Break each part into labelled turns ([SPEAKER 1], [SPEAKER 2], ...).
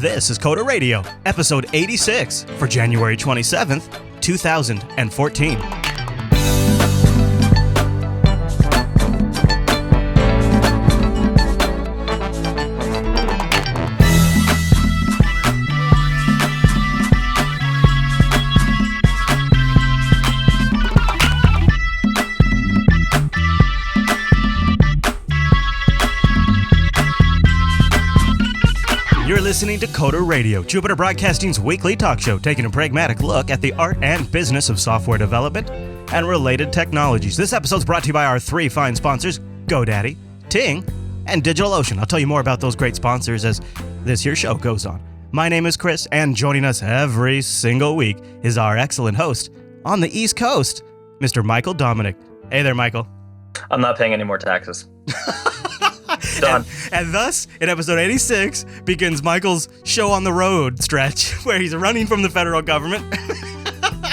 [SPEAKER 1] This is Coda Radio, episode 86 for January 27th, 2014. You're listening to Coda Radio, Jupiter Broadcasting's weekly talk show, taking a pragmatic look at the art and business of software development and related technologies. This episode's brought to you by our three fine sponsors, GoDaddy, Ting, and DigitalOcean. I'll tell you more about those great sponsors as this here show goes on. My name is Chris, and joining us every single week is our excellent host on the East Coast, Mr. Michael Dominic. Hey there, Michael.
[SPEAKER 2] I'm not paying any more taxes. Done.
[SPEAKER 1] And thus, in episode 86, begins Michael's show on the road stretch, where he's running from the federal government.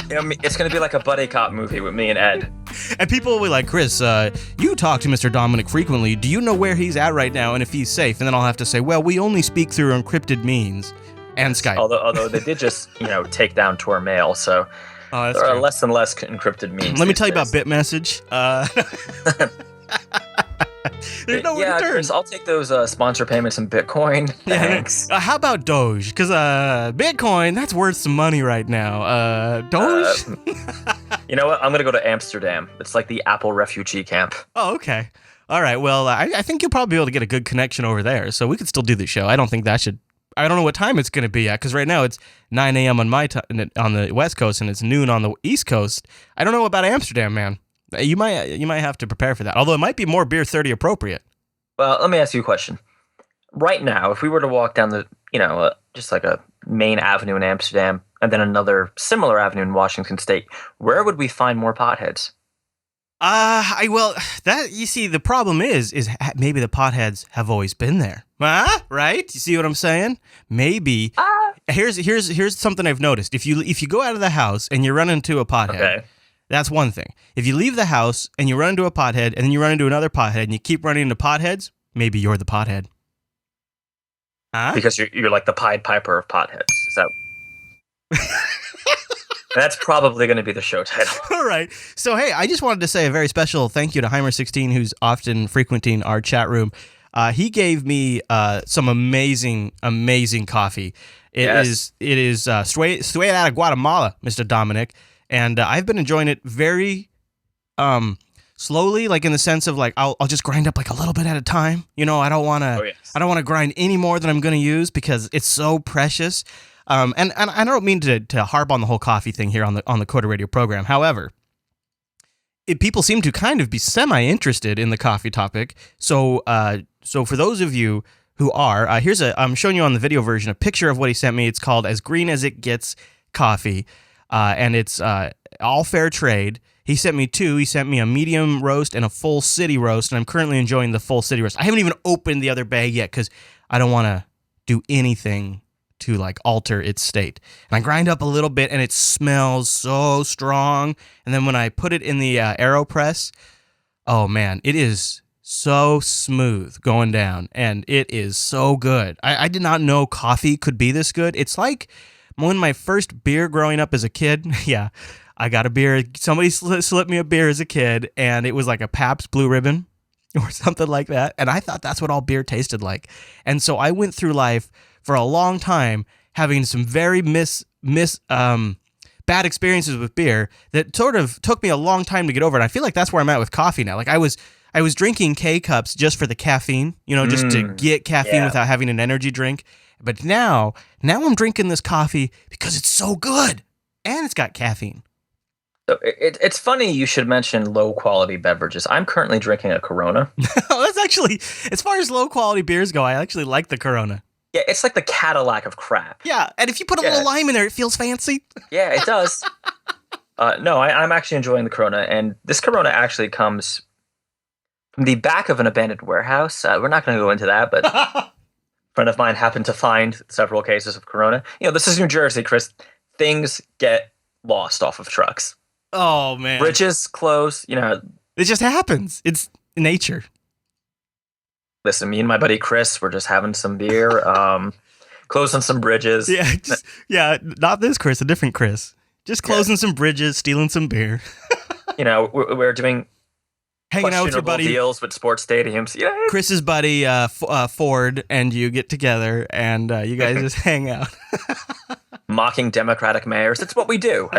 [SPEAKER 2] It's going to be like a buddy cop movie with me and Ed.
[SPEAKER 1] And people will be like, Chris, you talk to Mr. Dominic frequently. Do you know where he's at right now and if he's safe? And then I'll have to say, well, we only speak through encrypted means and Skype.
[SPEAKER 2] Although they did just, take down Tor Mail, so there are less and less encrypted means.
[SPEAKER 1] Let me tell you about BitMessage. There's no return.
[SPEAKER 2] Chris, I'll take those sponsor payments in Bitcoin. Thanks.
[SPEAKER 1] How about Doge? Because Bitcoin, that's worth some money right now. Doge?
[SPEAKER 2] You know what? I'm going to go to Amsterdam. It's like the Apple refugee camp.
[SPEAKER 1] Oh, okay. All right. Well, I think you'll probably be able to get a good connection over there, so we could still do the show. I don't know what time it's going to be at, because right now it's 9 a.m. on my time on the West Coast, and it's noon on the East Coast. I don't know about Amsterdam, man. You might have to prepare for that. Although it might be more Beer 30 appropriate.
[SPEAKER 2] Well, let me ask you a question. Right now, if we were to walk down the, just like a main avenue in Amsterdam and then another similar avenue in Washington State, where would we find more potheads?
[SPEAKER 1] You see, the problem is maybe the potheads have always been there. Right? You see what I'm saying? Maybe. Here's something I've noticed. If you go out of the house and you run into a pothead.
[SPEAKER 2] Okay.
[SPEAKER 1] That's one thing. If you leave the house and you run into a pothead and then you run into another pothead and you keep running into potheads, maybe you're the pothead. Huh?
[SPEAKER 2] Because you're like the Pied Piper of potheads. Is that? That's probably going to be the show title.
[SPEAKER 1] All right. So, hey, I just wanted to say a very special thank you to Heimer16, who's often frequenting our chat room. He gave me some amazing coffee. It is straight out of Guatemala, Mr. Dominic. And I've been enjoying it very slowly, like in the sense of like I'll just grind up like a little bit at a time. I don't want to grind any more than I'm going to use because it's so precious. And I don't mean to harp on the whole coffee thing here on the Coda Radio program. However, people seem to kind of be semi-interested in the coffee topic. So for those of you who are, I'm showing you on the video version a picture of what he sent me. It's called As Green as It Gets Coffee. And it's all fair trade. He sent me two. He sent me a medium roast and a full city roast, and I'm currently enjoying the full city roast. I haven't even opened the other bag yet because I don't want to do anything to like alter its state. And I grind up a little bit, and it smells so strong. And then when I put it in the AeroPress, oh man, it is so smooth going down, and it is so good. I did not know coffee could be this good. It's like when my first beer growing up as a kid, yeah, I got a beer. Somebody slipped me a beer as a kid, and it was like a Pabst Blue Ribbon or something like that. And I thought that's what all beer tasted like. And so I went through life for a long time having some very bad experiences with beer that sort of took me a long time to get over. And I feel like that's where I'm at with coffee now. Like I was drinking K-Cups just for the caffeine, just to get caffeine without having an energy drink. But now I'm drinking this coffee because it's so good and it's got caffeine.
[SPEAKER 2] So it's funny you should mention low quality beverages. I'm currently drinking a Corona.
[SPEAKER 1] Oh, that's actually, as far as low quality beers go, I actually like the Corona.
[SPEAKER 2] Yeah, it's like the Cadillac of crap.
[SPEAKER 1] Yeah, and if you put a little lime in there, it feels fancy.
[SPEAKER 2] Yeah, it does. No, I'm actually enjoying the Corona, and this Corona actually comes from the back of an abandoned warehouse. We're not going to go into that, but a friend of mine happened to find several cases of Corona. This is New Jersey, Chris. Things get lost off of trucks.
[SPEAKER 1] Oh, man.
[SPEAKER 2] Bridges close,
[SPEAKER 1] It just happens. It's nature.
[SPEAKER 2] Listen, me and my buddy Chris were just having some beer. closing some bridges.
[SPEAKER 1] Not this Chris, a different Chris. Just closing some bridges, stealing some beer.
[SPEAKER 2] We're doing
[SPEAKER 1] hanging out with your buddy.
[SPEAKER 2] Deals with sports stadiums. Yeah.
[SPEAKER 1] Chris's buddy Ford and you get together and you guys just hang out.
[SPEAKER 2] Mocking Democratic mayors. It's what we do.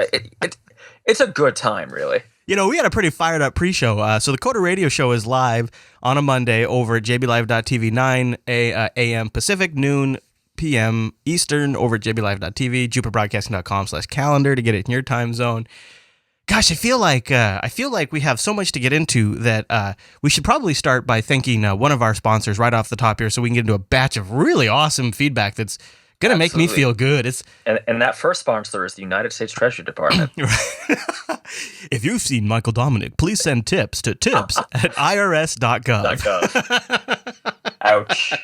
[SPEAKER 2] It's a good time, really.
[SPEAKER 1] We had a pretty fired up pre-show. So the Coder Radio Show is live on a Monday over at jblive.tv, 9 a.m. Pacific, noon p.m. Eastern over at jblive.tv, jupiterbroadcasting.com/calendar to get it in your time zone. Gosh, I feel like we have so much to get into that we should probably start by thanking one of our sponsors right off the top here so we can get into a batch of really awesome feedback that's going to make me feel good.
[SPEAKER 2] And that first sponsor is the United States Treasury Department.
[SPEAKER 1] If you've seen Michael Dominic, please send tips to tips@irs.gov.
[SPEAKER 2] Ouch.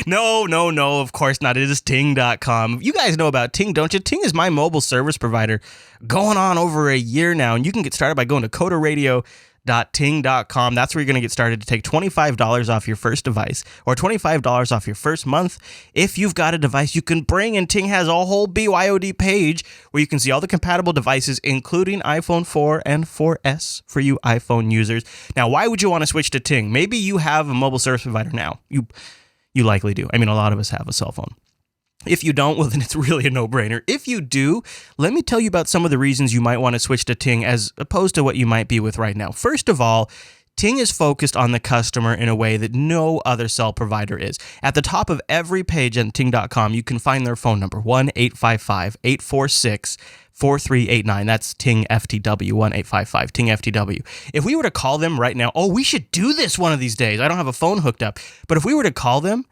[SPEAKER 1] No, of course not. It is Ting.com. You guys know about Ting, don't you? Ting is my mobile service provider going on over a year now, and you can get started by going to coderradio.ting.com. That's where you're going to get started to take $25 off your first device or $25 off your first month. If you've got a device you can bring, and Ting has a whole BYOD page where you can see all the compatible devices, including iPhone 4 and 4S for you iPhone users. Now, why would you want to switch to Ting? Maybe you have a mobile service provider now. You likely do. I mean, a lot of us have a cell phone. If you don't, well, then it's really a no-brainer. If you do, let me tell you about some of the reasons you might want to switch to Ting as opposed to what you might be with right now. First of all, Ting is focused on the customer in a way that no other cell provider is. At the top of every page on Ting.com, you can find their phone number, 1-855-846-4389. That's Ting FTW, 1-855 Ting FTW. If we were to call them right now, we should do this one of these days. I don't have a phone hooked up. But if we were to call them,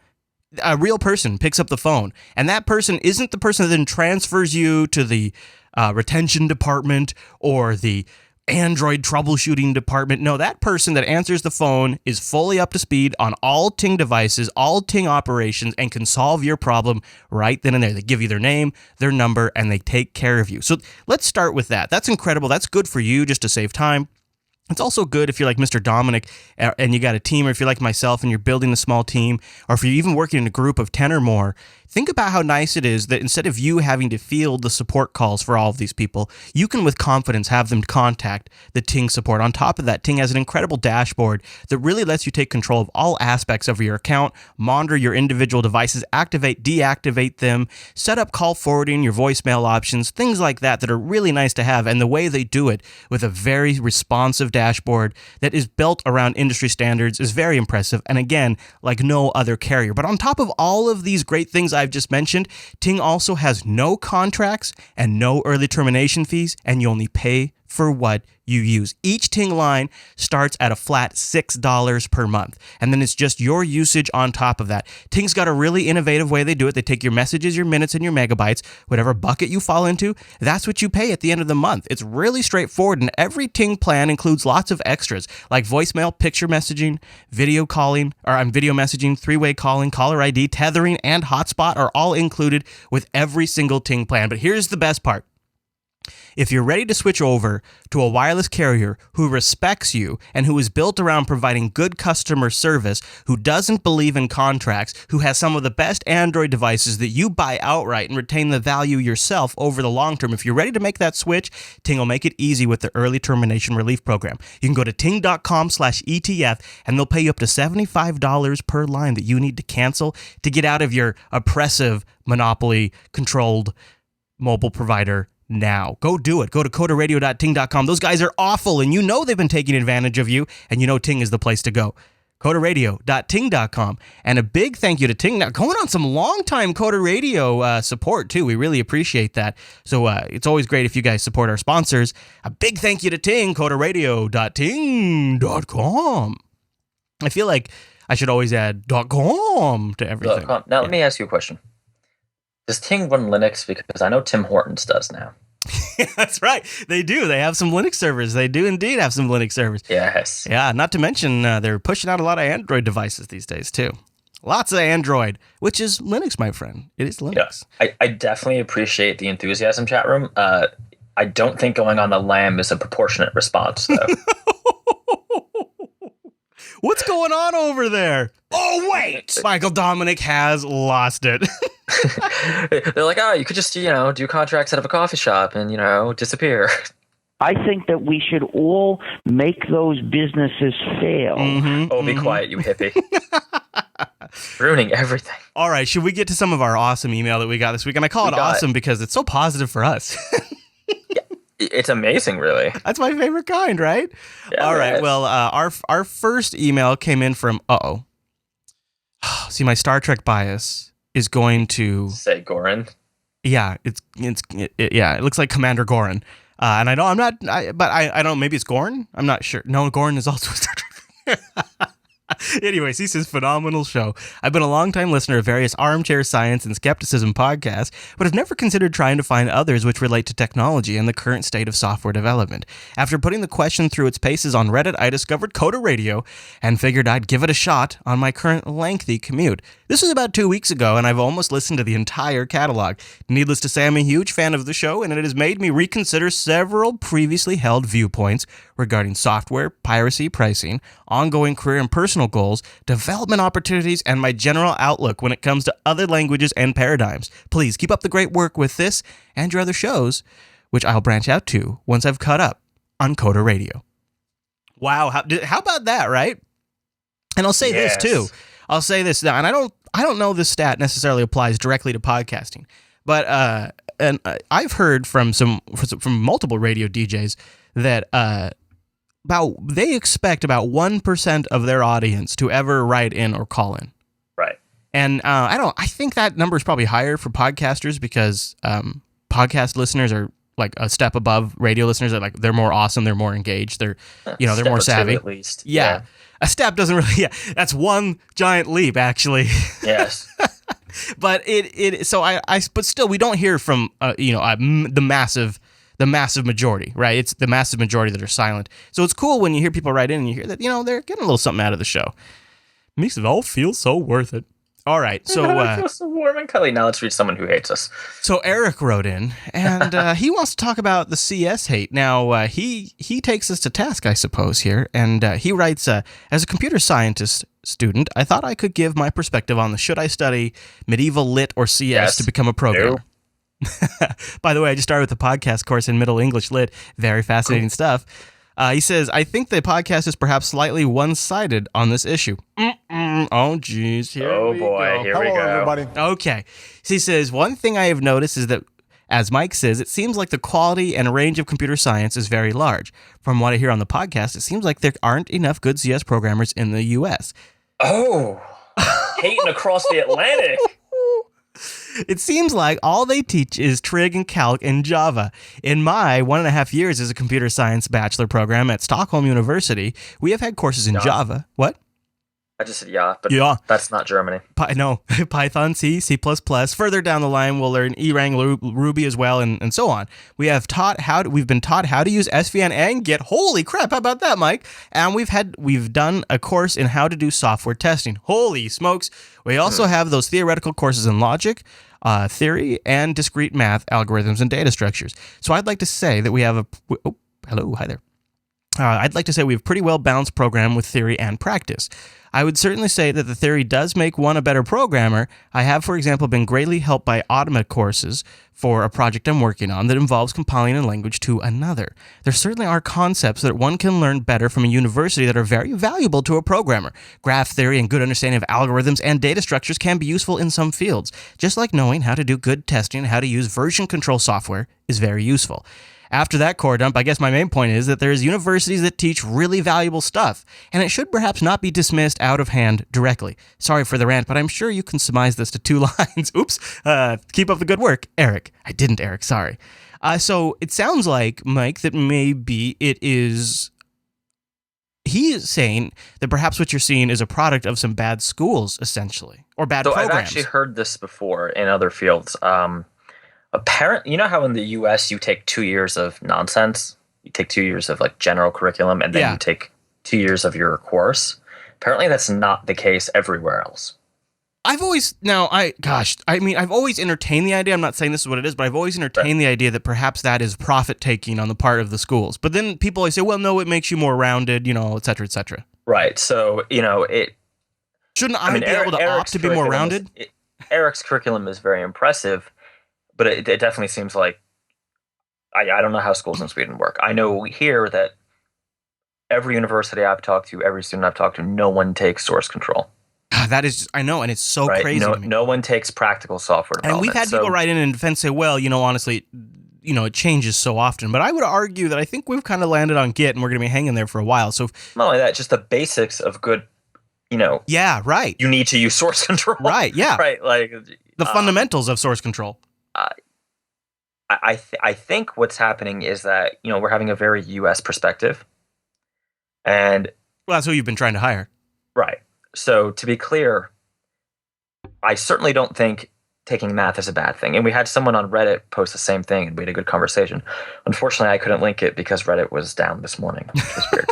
[SPEAKER 1] a real person picks up the phone, and that person isn't the person that then transfers you to the retention department or the Android troubleshooting department. No, that person that answers the phone is fully up to speed on all Ting devices, all Ting operations, and can solve your problem right then and there. They give you their name, their number, and they take care of you. So let's start with that. That's incredible. That's good for you just to save time. It's also good if you're like Mr. Dominic and you got a team, or if you're like myself and you're building a small team, or if you're even working in a group of 10 or more. Think about how nice it is that instead of you having to field the support calls for all of these people, you can with confidence have them contact the Ting support. On top of that, Ting has an incredible dashboard that really lets you take control of all aspects of your account, monitor your individual devices, activate, deactivate them, set up call forwarding, your voicemail options, things like that are really nice to have. And the way they do it with a very responsive dashboard that is built around industry standards is very impressive. And again, like no other carrier. But on top of all of these great things I've just mentioned, Ting also has no contracts and no early termination fees, and you only pay for what you use. Each Ting line starts at a flat $6 per month, and then it's just your usage on top of that. Ting's got a really innovative way they do it. They take your messages, your minutes, and your megabytes, whatever bucket you fall into, that's what you pay at the end of the month. It's really straightforward, and every Ting plan includes lots of extras like voicemail, picture messaging, video messaging, three-way calling, caller ID, tethering, and hotspot are all included with every single Ting plan. But here's the best part. If you're ready to switch over to a wireless carrier who respects you and who is built around providing good customer service, who doesn't believe in contracts, who has some of the best Android devices that you buy outright and retain the value yourself over the long term, if you're ready to make that switch, Ting will make it easy with the early termination relief program. You can go to ting.com/ETF and they'll pay you up to $75 per line that you need to cancel to get out of your oppressive monopoly-controlled mobile provider now. Go do it. Go to coderradio.ting.com. Those guys are awful, and you know they've been taking advantage of you, and you know Ting is the place to go. coderradio.ting.com. And a big thank you to Ting. Now, going on some long-time Coder Radio support, too. We really appreciate that. So it's always great if you guys support our sponsors. A big thank you to Ting, coderradio.ting.com. I feel like I should always add .com to everything.
[SPEAKER 2] Now, let me ask you a question. Does Ting run Linux? Because I know Tim Hortons does now.
[SPEAKER 1] That's right. They do. They have some Linux servers. They do indeed have some Linux servers.
[SPEAKER 2] Yes.
[SPEAKER 1] Yeah, not to mention they're pushing out a lot of Android devices these days, too. Lots of Android, which is Linux, my friend. It is Linux.
[SPEAKER 2] Yeah, I definitely appreciate the enthusiasm, chat room. I don't think going on the lam is a proportionate response, though.
[SPEAKER 1] What's going on over there? Oh, wait! Michael Dominic has lost it.
[SPEAKER 2] They're like, oh, you could just, do contracts out of a coffee shop and, disappear.
[SPEAKER 3] I think that we should all make those businesses fail.
[SPEAKER 2] Be quiet, you hippie. Ruining everything.
[SPEAKER 1] All right, should we get to some of our awesome email that we got this week? And I call it awesome because it's so positive for us.
[SPEAKER 2] Yeah, it's amazing, really.
[SPEAKER 1] That's my favorite kind, right? Yeah, all right, well, our first email came in from, see, my Star Trek bias is going to...
[SPEAKER 2] Say Goran?
[SPEAKER 1] Yeah, it looks like Commander Goran. And I know I'm not, but I don't, maybe it's Gorn? I'm not sure. No, Gorn is also a Star Trek. Anyways, he says, phenomenal show. I've been a longtime listener of various armchair science and skepticism podcasts, but have never considered trying to find others which relate to technology and the current state of software development. After putting the question through its paces on Reddit, I discovered Coda Radio and figured I'd give it a shot on my current lengthy commute. This was about 2 weeks ago, and I've almost listened to the entire catalog. Needless to say, I'm a huge fan of the show, and it has made me reconsider several previously held viewpoints regarding software, piracy, pricing, ongoing career and personal goals, development opportunities, and my general outlook when it comes to other languages and paradigms. Please keep up the great work with this and your other shows, which I'll branch out to once I've caught up on Coda Radio. Wow, how about that, right? And I'll say this too. I'll say this now, and I don't know this stat necessarily applies directly to podcasting, but and I've heard from multiple radio DJs that they expect about 1% of their audience to ever write in or call in.
[SPEAKER 2] Right.
[SPEAKER 1] And I think that number is probably higher for podcasters because podcast listeners are like a step above radio listeners. They're more awesome, they're more engaged, they're more savvy.
[SPEAKER 2] At least.
[SPEAKER 1] Yeah. A step doesn't really. Yeah, that's one giant leap, actually.
[SPEAKER 2] Yes.
[SPEAKER 1] But but still, we don't hear from the massive majority, right? It's the massive majority that are silent. So it's cool when you hear people write in and you hear that they're getting a little something out of the show. It makes it all feel so worth it. All right, so
[SPEAKER 2] I feel so warm and cuddly. Now let's read someone who hates us.
[SPEAKER 1] So Eric wrote in, and he wants to talk about the CS hate. Now he takes us to task, I suppose, here, and he writes, as a computer scientist student, I thought I could give my perspective on the should I study medieval lit or CS to become a programmer. No. By the way, I just started with the podcast course in Middle English Lit. Very fascinating stuff. He says, I think the podcast is perhaps slightly one-sided on this issue. Oh, geez.
[SPEAKER 2] Here we go.
[SPEAKER 4] Hello, everybody.
[SPEAKER 1] Okay. So he says, one thing I have noticed is that, as Mike says, it seems like the quality and range of computer science is very large. From what I hear on the podcast, it seems like there aren't enough good CS programmers in the U.S.
[SPEAKER 2] Oh, hating across the Atlantic.
[SPEAKER 1] It seems like all they teach is trig and calc and Java. In my 1.5 years as a computer science bachelor program at Stockholm University, we have had courses in Java. What?
[SPEAKER 2] I just said but that's not Germany.
[SPEAKER 1] No, Python, C, C++. Further down the line, we'll learn Erlang, Ruby as well, and so on. We've been taught how to use SVN and Git. Holy crap! How about that, Mike? And we've done a course in how to do software testing. Holy smokes! We also have those theoretical courses in logic, theory, and discrete math, algorithms, and data structures. So I'd like to say that we have hi there. I'd like to say we have a pretty well balanced program with theory and practice. I would certainly say that the theory does make one a better programmer. I have, for example, been greatly helped by Automate courses for a project I'm working on that involves compiling a language to another. There certainly are concepts that one can learn better from a university that are very valuable to a programmer. Graph theory and good understanding of algorithms and data structures can be useful in some fields, just like knowing how to do good testing and how to use version control software is very useful. After that core dump, I guess my main point is that there's universities that teach really valuable stuff, and it should perhaps not be dismissed out of hand directly. Sorry for the rant, but I'm sure you can surmise this to 2 lines. Oops. Keep up the good work, Eric. I didn't, Eric. Sorry. So it sounds like, Mike, that maybe it is... He is saying that perhaps what you're seeing is a product of some bad schools, essentially, or bad programs.
[SPEAKER 2] I've actually heard this before in other fields. You know how in the U.S. you take 2 years of nonsense? You take 2 years of like general curriculum, and then you take 2 years of your course. Apparently, that's not the case everywhere else.
[SPEAKER 1] I've always entertained the idea. I'm not saying this is what it is, but I've always entertained the idea that perhaps that is profit taking on the part of the schools. But then people always say, well, no, it makes you more rounded, et cetera, et cetera.
[SPEAKER 2] Right. So,
[SPEAKER 1] Shouldn't
[SPEAKER 2] I
[SPEAKER 1] I
[SPEAKER 2] mean,
[SPEAKER 1] be able to opt
[SPEAKER 2] Eric's
[SPEAKER 1] to be more
[SPEAKER 2] curriculum
[SPEAKER 1] rounded?
[SPEAKER 2] Eric's curriculum is very impressive, but it definitely seems like I don't know how schools in Sweden work. I know here that every university I've talked to, every student I've talked to, no one takes source control.
[SPEAKER 1] That is, I know, and it's so
[SPEAKER 2] Right?
[SPEAKER 1] crazy to me.
[SPEAKER 2] No one takes practical software
[SPEAKER 1] And we've
[SPEAKER 2] development.
[SPEAKER 1] had people write in and defense say, well, honestly, it changes so often. But I would argue that I think we've kind of landed on Git and we're going to be hanging there for a while. So
[SPEAKER 2] not only that, just the basics of good,
[SPEAKER 1] yeah, right.
[SPEAKER 2] You need to use source control.
[SPEAKER 1] Right, yeah.
[SPEAKER 2] Right, like
[SPEAKER 1] the fundamentals of source control.
[SPEAKER 2] I think what's happening is that, we're having a very US perspective. And
[SPEAKER 1] well, that's who you've been trying to hire.
[SPEAKER 2] Right. So to be clear, I certainly don't think taking math is a bad thing. And we had someone on Reddit post the same thing, and we had a good conversation. Unfortunately, I couldn't link it because Reddit was down this morning, which was weird.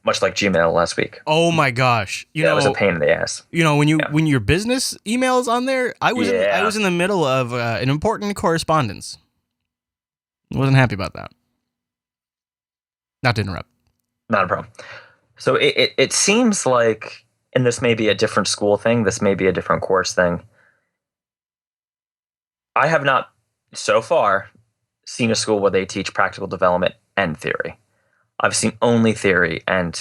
[SPEAKER 2] Much like Gmail last week.
[SPEAKER 1] Oh my gosh!
[SPEAKER 2] It was a pain in the ass.
[SPEAKER 1] When your business email is on there, I was in the middle of an important correspondence. Wasn't happy about that. Not to interrupt.
[SPEAKER 2] Not a problem. So it seems like, and this may be a different school thing, this may be a different course thing. I have not so far seen a school where they teach practical development and theory. I've seen only theory, and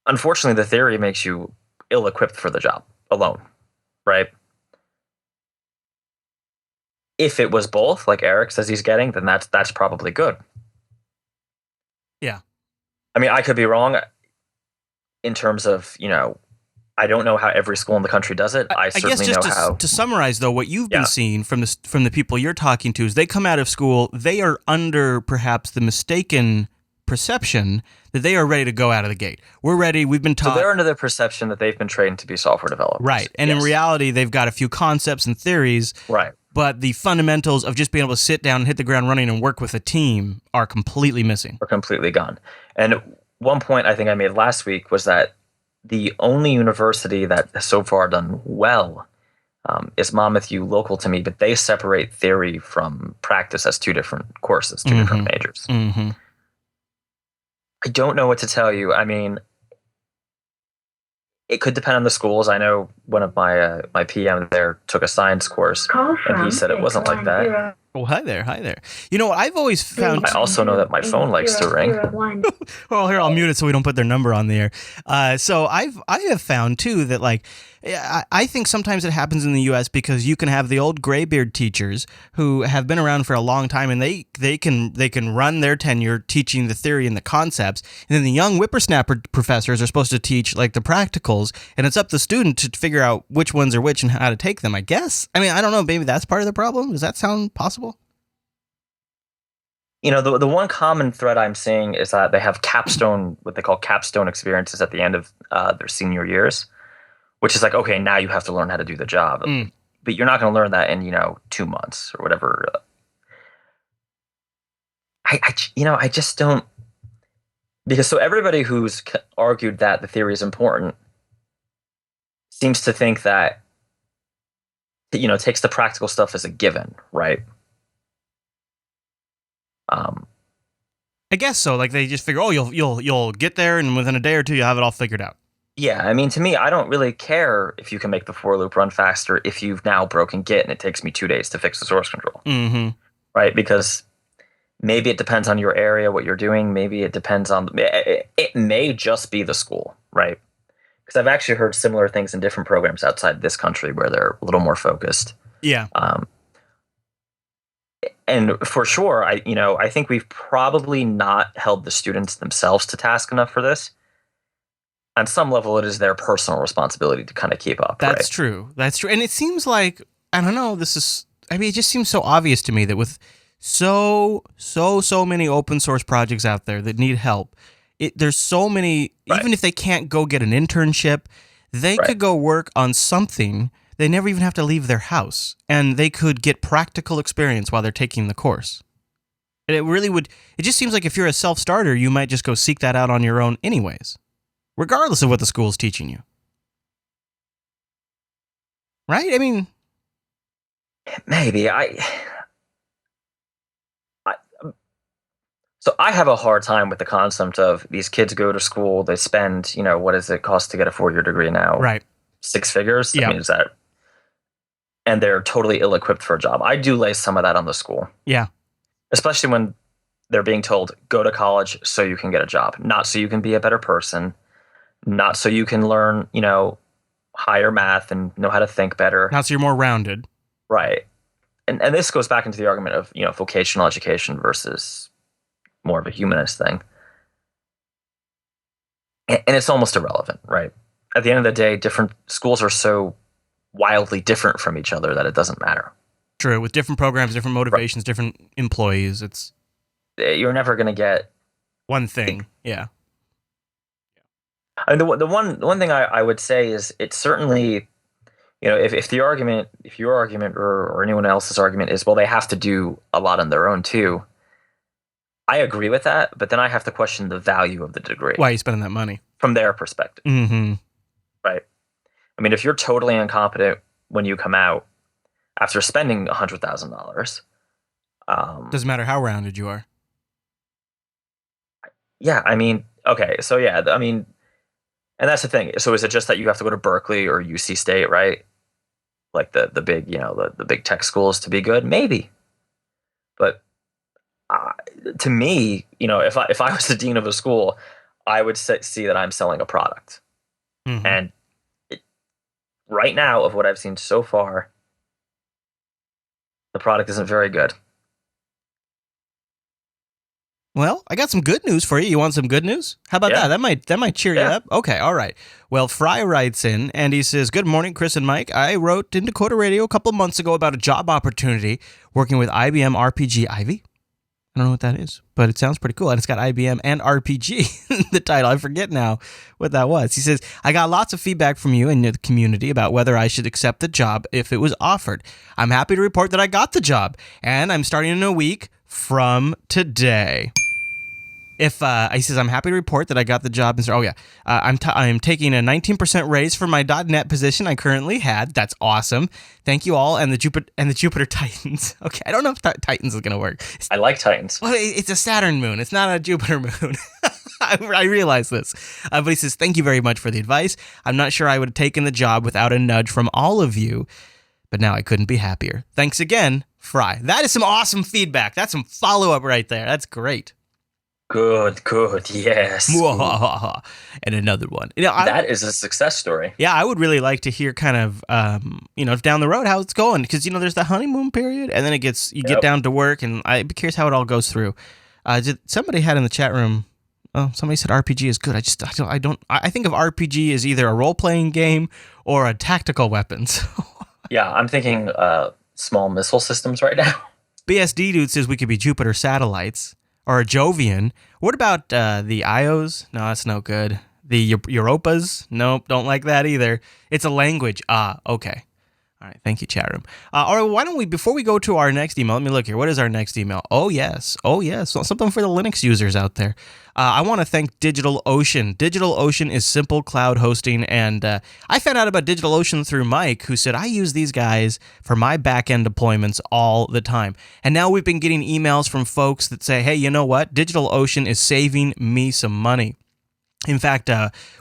[SPEAKER 2] unfortunately, the theory makes you ill-equipped for the job alone, right? If it was both, like Eric says he's getting, then that's probably good.
[SPEAKER 1] Yeah.
[SPEAKER 2] I mean, I could be wrong in terms of, I don't know how every school in the country does it. I certainly
[SPEAKER 1] guess just
[SPEAKER 2] know how.
[SPEAKER 1] To summarize, though, what you've been seeing from the people you're talking to is they come out of school, they are under perhaps the mistaken perception that they are ready to go out of the gate. We're ready. We've been taught.
[SPEAKER 2] So they're under the perception that they've been trained to be software developers.
[SPEAKER 1] Right. And in reality, they've got a few concepts and theories.
[SPEAKER 2] Right.
[SPEAKER 1] But the fundamentals of just being able to sit down and hit the ground running and work with a team are completely missing.
[SPEAKER 2] Are completely gone. And one point I think I made last week was that the only university that has so far done well is Monmouth U, local to me, but they separate theory from practice as two different courses, two different majors.
[SPEAKER 1] Mm-hmm.
[SPEAKER 2] I don't know what to tell you. I mean, it could depend on the schools. I know one of my my PM there took a science course, and he said it wasn't like that.
[SPEAKER 1] Oh, hi there. I've always found.
[SPEAKER 2] I also know that my phone likes to ring.
[SPEAKER 1] Well, here, I'll mute it so we don't put their number on the air. So I have found too that I think sometimes it happens in the U.S. because you can have the old graybeard teachers who have been around for a long time, and they can run their tenure teaching the theory and the concepts, and then the young whippersnapper professors are supposed to teach the practicals, and it's up to the student to figure out which ones are which and how to take them. I guess. I mean, I don't know. Maybe that's part of the problem. Does that sound possible?
[SPEAKER 2] The one common thread I'm seeing is that they have what they call capstone experiences at the end of their senior years, which is okay, now you have to learn how to do the job. But you're not going to learn that in, 2 months or whatever. I just don't, because so everybody who's argued that the theory is important seems to think that, takes the practical stuff as a given, right?
[SPEAKER 1] I guess so. They just figure, oh, you'll get there, and within a day or two, you'll have it all figured out.
[SPEAKER 2] Yeah, I mean, to me, I don't really care if you can make the for loop run faster if you've now broken Git and it takes me 2 days to fix the source control.
[SPEAKER 1] Mm-hmm.
[SPEAKER 2] Right? Because maybe it depends on your area, what you're doing. Maybe it depends on it may just be the school, right? Because I've actually heard similar things in different programs outside this country where they're a little more focused.
[SPEAKER 1] Yeah.
[SPEAKER 2] And for sure, I think we've probably not held the students themselves to task enough for this. On some level, it is their personal responsibility to kind of keep up.
[SPEAKER 1] That's true. And it seems like, I don't know, it just seems so obvious to me that with so many open source projects out there that need help, there's so many, even if they can't go get an internship, they could go work on something. They never even have to leave their house, and they could get practical experience while they're taking the course. And it just seems like if you're a self-starter, you might just go seek that out on your own anyways, regardless of what the school's teaching you. Right? I mean,
[SPEAKER 2] maybe So I have a hard time with the concept of these kids go to school, they spend, what does it cost to get a 4-year degree now?
[SPEAKER 1] Right.
[SPEAKER 2] 6 figures?
[SPEAKER 1] Yeah.
[SPEAKER 2] I mean, is that, and they're totally ill-equipped for a job. I do lay some of that on the school.
[SPEAKER 1] Yeah.
[SPEAKER 2] Especially when they're being told, go to college so you can get a job, not so you can be a better person, not so you can learn, higher math and know how to think better.
[SPEAKER 1] Now so you're more rounded.
[SPEAKER 2] Right. And this goes back into the argument of, vocational education versus more of a humanist thing. And it's almost irrelevant, right? At the end of the day, different schools are so wildly different from each other that it doesn't matter.
[SPEAKER 1] True. With different programs, different motivations, different employees, it's...
[SPEAKER 2] You're never going to get...
[SPEAKER 1] one thing, yeah.
[SPEAKER 2] I mean, the one thing I would say is it's certainly... if your argument or anyone else's argument is, well, they have to do a lot on their own too, I agree with that, but then I have to question the value of the degree.
[SPEAKER 1] Why are you spending that money?
[SPEAKER 2] From their perspective.
[SPEAKER 1] Mm-hmm.
[SPEAKER 2] Right. I mean, if you're totally incompetent when you come out after spending $100,000...
[SPEAKER 1] doesn't matter how rounded you are.
[SPEAKER 2] Yeah, I mean, okay, so yeah, I mean, and that's the thing. So is it just that you have to go to Berkeley or UC State, right? Like the big, the big tech schools to be good? Maybe. But to me, if I was the dean of a school, I would see that I'm selling a product.
[SPEAKER 1] Mm-hmm.
[SPEAKER 2] And right now, of what I've seen so far, the product isn't very good.
[SPEAKER 1] Well, I got some good news for you. You want some good news? How about that? That might cheer you up. Okay, all right. Well, Fry writes in, and he says, "Good morning, Chris and Mike. I wrote in Dakota Radio a couple months ago about a job opportunity working with IBM RPG Ivy. I don't know what that is, but it sounds pretty cool. And it's got IBM and RPG in the title. I forget now what that was." He says, "I got lots of feedback from you and the community about whether I should accept the job if it was offered. I'm happy to report that I got the job, and I'm starting in a week from today." He says, "I'm happy to report that I got the job." And I'm taking a 19% raise for my .NET position I currently had. That's awesome. Thank you all and the Jupiter Titans. Okay, I don't know if Titans is gonna work.
[SPEAKER 2] I like Titans.
[SPEAKER 1] Well, it's a Saturn moon. It's not a Jupiter moon. I realize this. But he says, "Thank you very much for the advice. I'm not sure I would have taken the job without a nudge from all of you, but now I couldn't be happier. Thanks again, Fry." That is some awesome feedback. That's some follow-up right there. That's great.
[SPEAKER 2] Good, yes.
[SPEAKER 1] And another one.
[SPEAKER 2] That is a success story.
[SPEAKER 1] Yeah, I would really like to hear kind of, down the road how it's going. Because, there's the honeymoon period, and then you get down to work, and I'd be curious how it all goes through. Somebody had in the chat room, somebody said RPG is good. I think of RPG as either a role-playing game or a tactical weapons.
[SPEAKER 2] Yeah, I'm thinking small missile systems right now.
[SPEAKER 1] BSD dude says we could be Jupiter satellites. Or a Jovian. What about the Ios? No, that's no good. The Europas? Nope, don't like that either. It's a language. Okay. All right, thank you, chat room. Or why don't we, before we go to our next email, let me look here. What is our next email? Oh, yes. Something for the Linux users out there. I want to thank DigitalOcean. DigitalOcean is simple cloud hosting, and I found out about DigitalOcean through Mike, who said, I use these guys for my back-end deployments all the time. And now we've been getting emails from folks that say, hey, you know what? DigitalOcean is saving me some money. In fact,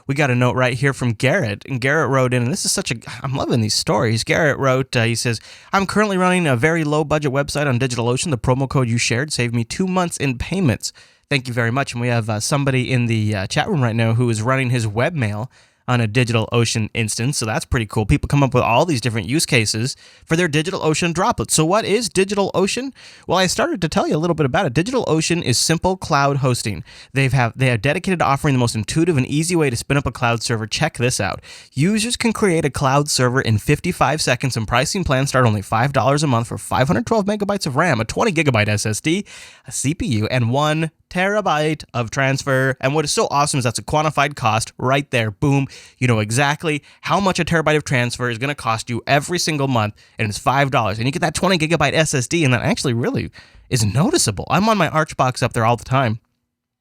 [SPEAKER 1] we got a note right here from Garrett, and Garrett wrote in, and this is I'm loving these stories. Garrett wrote, he says, "I'm currently running a very low-budget website on DigitalOcean. The promo code you shared saved me 2 months in payments. Thank you very much." And we have somebody in the chat room right now who is running his webmail on a DigitalOcean instance, so that's pretty cool. People come up with all these different use cases for their DigitalOcean droplets. So what is DigitalOcean? Well, I started to tell you a little bit about it. DigitalOcean is simple cloud hosting. They are dedicated to offering the most intuitive and easy way to spin up a cloud server. Check this out. Users can create a cloud server in 55 seconds, and pricing plans start only $5 a month for 512 megabytes of RAM, a 20 gigabyte SSD, a CPU, and 1 terabyte of transfer. And what is so awesome is that's a quantified cost right there. Boom. You know exactly how much a terabyte of transfer is going to cost you every single month, and it's $5. And you get that 20 gigabyte SSD, and that actually really is noticeable. I'm on my Archbox up there all the time,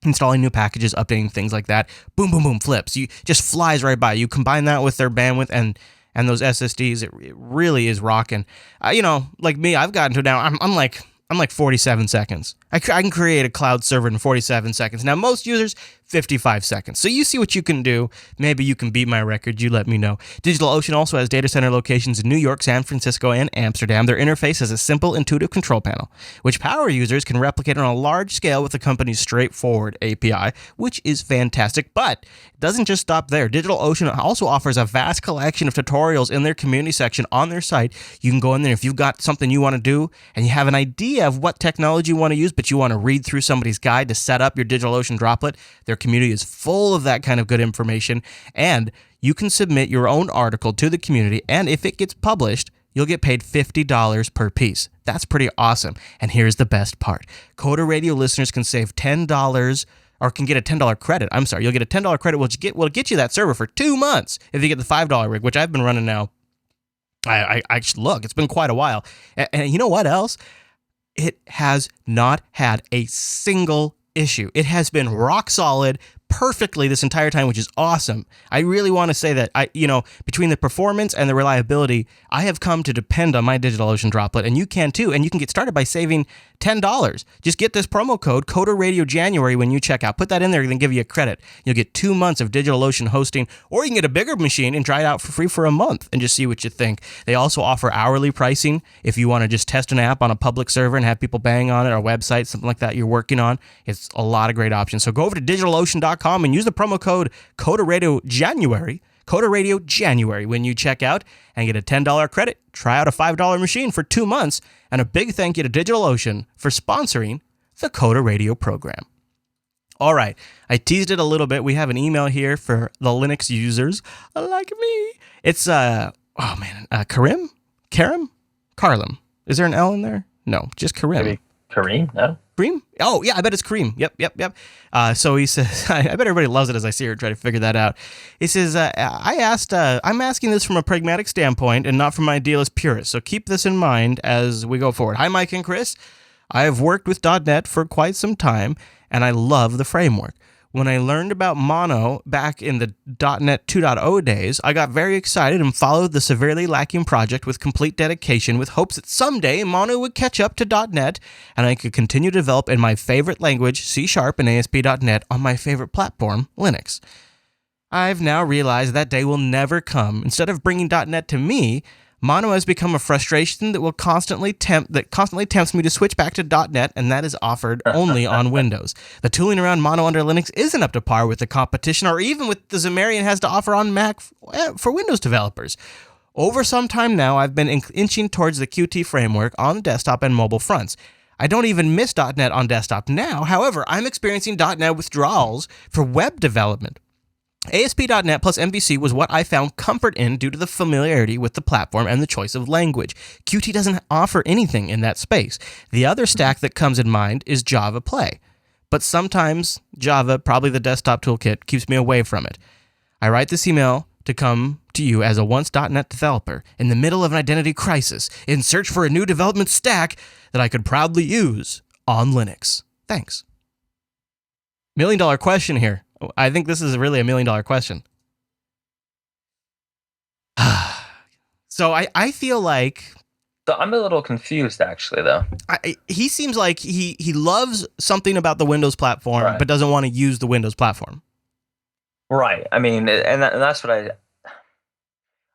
[SPEAKER 1] installing new packages, updating things like that. Boom, boom, boom, flips. You just flies right by. You combine that with their bandwidth and those SSDs, it really is rocking. Like me, I've gotten to now, I'm like, I'm like 47 seconds. I can create a cloud server in 47 seconds. Now, most users, 55 seconds. So you see what you can do. Maybe you can beat my record. You let me know. DigitalOcean also has data center locations in New York, San Francisco, and Amsterdam. Their interface has a simple, intuitive control panel, which power users can replicate on a large scale with the company's straightforward API, which is fantastic. But it doesn't just stop there. DigitalOcean also offers a vast collection of tutorials in their community section on their site. You can go in there if you've got something you want to do and you have an idea of what technology you want to use, but you want to read through somebody's guide to set up your DigitalOcean droplet. Their community is full of that kind of good information, and you can submit your own article to the community, and if it gets published, you'll get paid $50 per piece. That's pretty awesome. And here's the best part. Coder Radio listeners can save $10 or can get a $10 credit. I'm sorry, you'll get a $10 credit, which will get you that server for 2 months if you get the $5 rig, which I've been running now. I look, it's been quite a while. And you know what else? It has not had a single issue. It has been rock solid perfectly this entire time, which is awesome. I really want to say that between the performance and the reliability, I have come to depend on my DigitalOcean droplet, and you can too. And you can get started by saving $10. Just get this promo code CoderRadioJanuary when you check out. Put that in there, and then give you a credit. You'll get 2 months of DigitalOcean hosting, or you can get a bigger machine and try it out for free for a month and just see what you think. They also offer hourly pricing if you want to just test an app on a public server and have people bang on it, or a website, something like that you're working on. It's a lot of great options. So go over to DigitalOcean.com and use the promo code CoderRadioJanuary. CoderRadioJanuary when you check out and get a $10 credit. Try out a $5 machine for 2 months, and a big thank you to DigitalOcean for sponsoring the Coder Radio program. All right, I teased it a little bit. We have an email here for the Linux users like me. It's Karim? Karlam. Is there an L in there? No, just Karim.
[SPEAKER 2] Maybe Kareem? No.
[SPEAKER 1] Kareem? Oh, yeah, I bet it's Kareem. Yep. So he says, I bet everybody loves it as I see her try to figure that out. He says, I'm asking this from a pragmatic standpoint and not from my idealist purist, so keep this in mind as we go forward. Hi, Mike and Chris. I have worked with .NET for quite some time, and I love the framework. When I learned about Mono back in the .NET 2.0 days, I got very excited and followed the severely lacking project with complete dedication with hopes that someday Mono would catch up to .NET and I could continue to develop in my favorite language, C# and ASP.NET, on my favorite platform, Linux. I've now realized that day will never come. Instead of bringing .NET to me, Mono has become a frustration that constantly tempts me to switch back to .NET, and that is offered only on Windows. The tooling around Mono under Linux isn't up to par with the competition or even with the Xamarin has to offer on Mac for Windows developers. Over some time now, I've been inching towards the Qt framework on the desktop and mobile fronts. I don't even miss .NET on desktop now. However, I'm experiencing .NET withdrawals for web development. ASP.NET plus MVC was what I found comfort in due to the familiarity with the platform and the choice of language. Qt doesn't offer anything in that space. The other stack that comes in mind is Java Play. But sometimes Java, probably the desktop toolkit, keeps me away from it. I write this email to come to you as a once .NET developer in the middle of an identity crisis in search for a new development stack that I could proudly use on Linux. Thanks. $1 million question here. I think this is really a $1 million question. So I feel like...
[SPEAKER 2] So I'm a little confused, actually, though.
[SPEAKER 1] He seems like he loves something about the Windows platform, right, but doesn't want to use the Windows platform.
[SPEAKER 2] Right. I mean, and that's what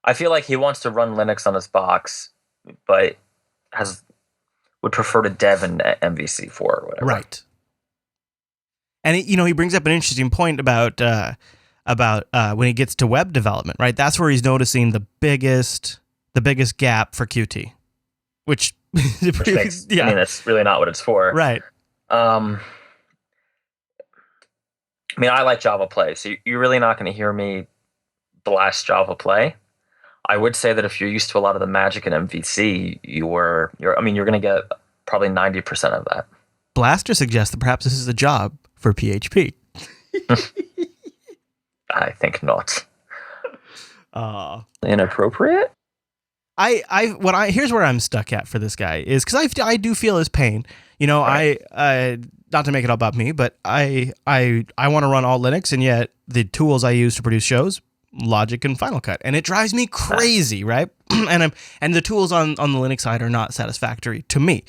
[SPEAKER 2] I feel like he wants to run Linux on his box, but would prefer to dev in MVC4 or whatever.
[SPEAKER 1] Right. And he brings up an interesting point about when he gets to web development, right? That's where he's noticing the biggest gap for Qt, which
[SPEAKER 2] makes, I mean, that's really not what it's for,
[SPEAKER 1] right?
[SPEAKER 2] I mean, I like Java Play, so you're really not going to hear me blast Java Play. I would say that if you're used to a lot of the magic in MVC, you're going to get probably 90% of that.
[SPEAKER 1] Blaster suggests that perhaps this is a job for PHP.
[SPEAKER 2] I think not. Inappropriate?
[SPEAKER 1] Here's where I'm stuck at for this guy is because I do feel his pain. Right. I not to make it all about me, but I want to run all Linux, and yet the tools I use to produce shows, Logic and Final Cut, and it drives me crazy, right? and the tools on the Linux side are not satisfactory to me.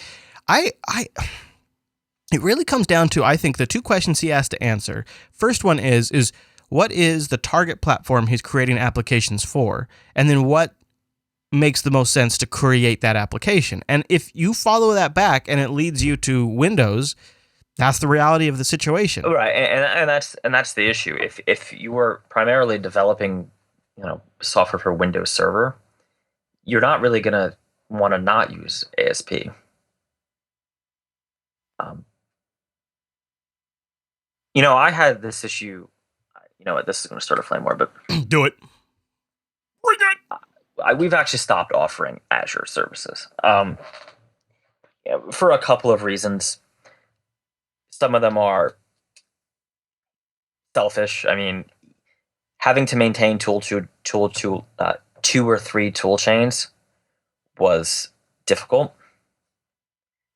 [SPEAKER 1] It really comes down to, I think, the two questions he has to answer. First one is what is the target platform he's creating applications for? And then what makes the most sense to create that application? And if you follow that back and it leads you to Windows, that's the reality of the situation.
[SPEAKER 2] Right, and that's the issue. If you were primarily developing, software for Windows Server, you're not really going to want to not use ASP. I had this issue. This is going to start a flame war, but
[SPEAKER 1] do it. Bring it.
[SPEAKER 2] We've actually stopped offering Azure services for a couple of reasons. Some of them are selfish. I mean, having to maintain two or three tool chains was difficult.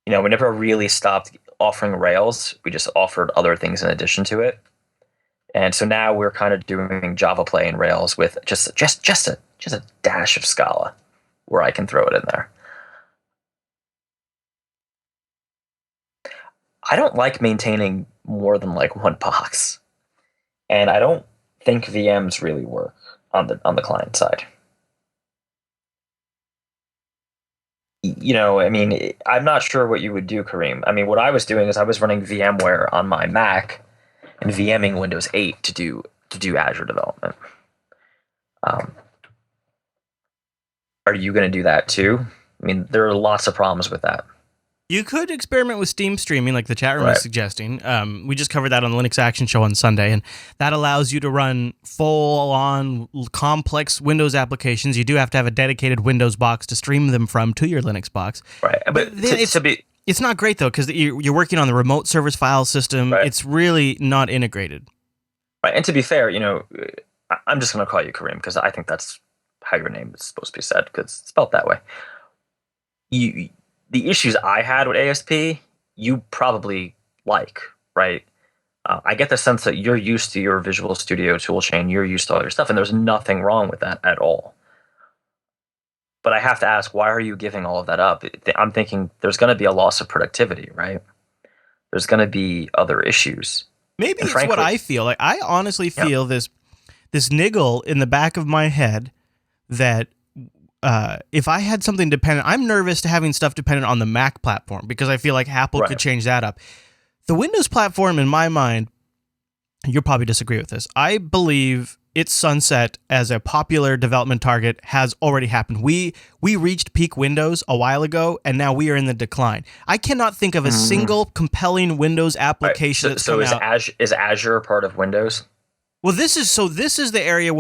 [SPEAKER 2] We never really stopped offering Rails. We just offered other things in addition to it. And so now we're kind of doing Java Play in Rails with just a dash of Scala where I can throw it in there. I don't like maintaining more than like one box. And I don't think VMs really work on the client side. I'm not sure what you would do, Kareem. I mean, what I was doing is I was running VMware on my Mac and VMing Windows 8 to do Azure development. Are you going to do that too? I mean, there are lots of problems with that.
[SPEAKER 1] You could experiment with Steam streaming like the chat room is suggesting. We just covered that on the Linux Action Show on Sunday, and that allows you to run full-on complex Windows applications. You do have to have a dedicated Windows box to stream them from to your Linux box.
[SPEAKER 2] Right, but
[SPEAKER 1] it's not great, though, because you're working on the remote service file system.
[SPEAKER 2] Right.
[SPEAKER 1] It's really not integrated.
[SPEAKER 2] Right, and to be fair, I'm just going to call you Kareem because I think that's how your name is supposed to be said because it's spelled that way. The issues I had with ASP, you probably like, right? I get the sense that you're used to your Visual Studio toolchain, you're used to all your stuff, and there's nothing wrong with that at all. But I have to ask, why are you giving all of that up? I'm thinking there's going to be a loss of productivity, right? There's going to be other issues.
[SPEAKER 1] Maybe it's what I feel. Like I honestly feel this niggle in the back of my head that if I had something dependent, I'm nervous to having stuff dependent on the Mac platform because I feel like Apple could change that up. The Windows platform, in my mind, you'll probably disagree with this. I believe its sunset as a popular development target has already happened. We reached peak Windows a while ago, and now we are in the decline. I cannot think of a single compelling Windows application that's come out.
[SPEAKER 2] Is Azure part of Windows?
[SPEAKER 1] Well, this is the area.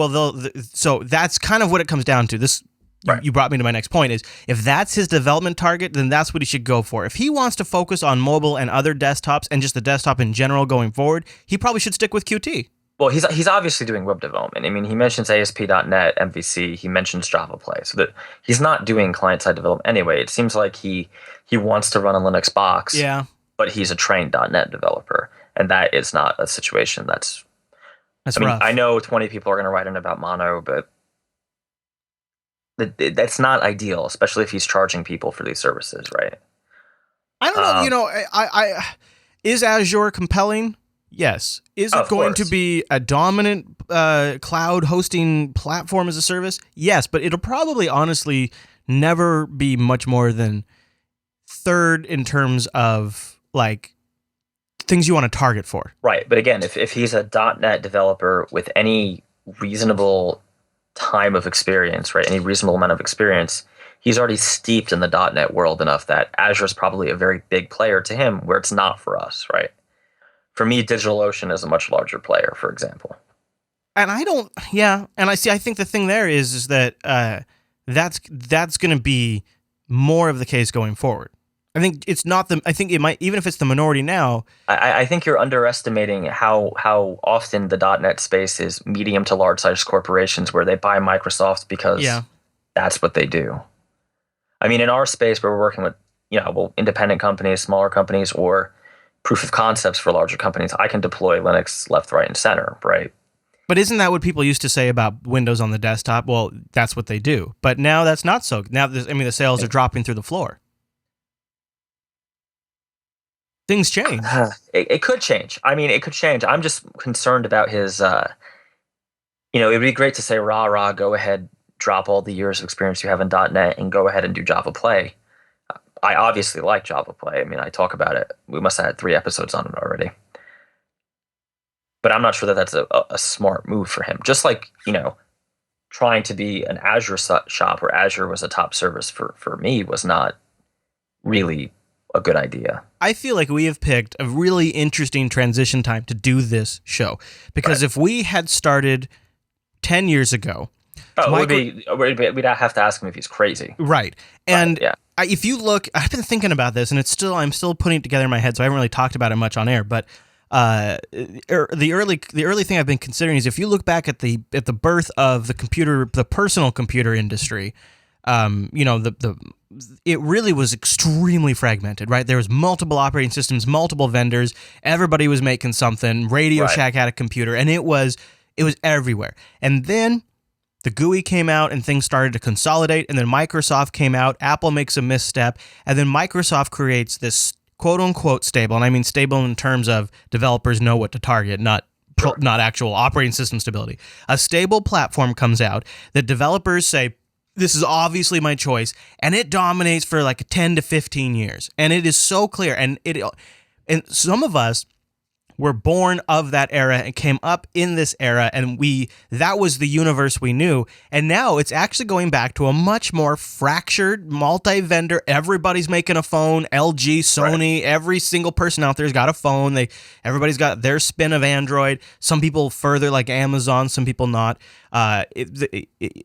[SPEAKER 1] So that's kind of what it comes down to. This. Right. You brought me to my next point is if that's his development target, then that's what he should go for. If he wants to focus on mobile and other desktops and just the desktop in general going forward, he probably should stick with Qt.
[SPEAKER 2] Well, he's obviously doing web development. I mean, he mentions ASP.NET, MVC, he mentions Java Play. So that he's not doing client-side development anyway. It seems like he wants to run a Linux box, but he's a trained .NET developer. And that is not a situation that's
[SPEAKER 1] rough.
[SPEAKER 2] I know 20 people are going to write in about Mono, but that's not ideal, especially if he's charging people for these services, right?
[SPEAKER 1] I don't know. I is Azure compelling? Yes. Is it going to be a dominant cloud hosting platform as a service? Yes, but it'll probably honestly never be much more than third in terms of like things you want to target for.
[SPEAKER 2] Right, but again, if he's a .NET developer with any reasonable time of experience, right? Any reasonable amount of experience, he's already steeped in the .NET world enough that Azure is probably a very big player to him where it's not for us, right? For me, DigitalOcean is a much larger player, for example.
[SPEAKER 1] And I think the thing there is that that's going to be more of the case going forward. I think it's not I think it might, even if it's the minority now.
[SPEAKER 2] I think you're underestimating how often the .NET space is medium to large size corporations where they buy Microsoft because that's what they do. I mean, in our space where we're working with, independent companies, smaller companies, or proof of concepts for larger companies, I can deploy Linux left, right, and center, right?
[SPEAKER 1] But isn't that what people used to say about Windows on the desktop? Well, that's what they do. But now that's not so. Now, the sales are dropping through the floor. Things change.
[SPEAKER 2] It could change. I mean, it could change. I'm just concerned about his. It'd be great to say, rah rah, go ahead, drop all the years of experience you have in .NET and go ahead and do Java Play. I obviously like Java Play. I mean, I talk about it. We must have had 3 episodes on it already. But I'm not sure that that's a smart move for him. Just like, trying to be an Azure shop where Azure was a top service for me was not really a good idea.
[SPEAKER 1] I feel like we have picked a really interesting transition time to do this show. Because if we had started 10 years ago...
[SPEAKER 2] we'd have to ask him if he's crazy.
[SPEAKER 1] Right. And if you look... I've been thinking about this, and I'm still putting it together in my head, so I haven't really talked about it much on air, but... the early thing I've been considering is if you look back at the birth of the personal computer industry, it really was extremely fragmented, right? There was multiple operating systems, multiple vendors, everybody was making something. Radio Shack had a computer, and it was everywhere. And then the GUI came out and things started to consolidate, and then Microsoft came out, Apple makes a misstep, and then Microsoft creates this quote-unquote stable, and I mean stable in terms of developers know what to target, not actual operating system stability. A stable platform comes out that developers say, this is obviously my choice, and it dominates for like 10 to 15 years. And it is so clear, and some of us were born of that era and came up in this era, and that was the universe we knew. And now it's actually going back to a much more fractured, multi-vendor. Everybody's making a phone. LG, Sony, every single person out there's got a phone. Everybody's got their spin of Android. Some people further, like Amazon. Some people not.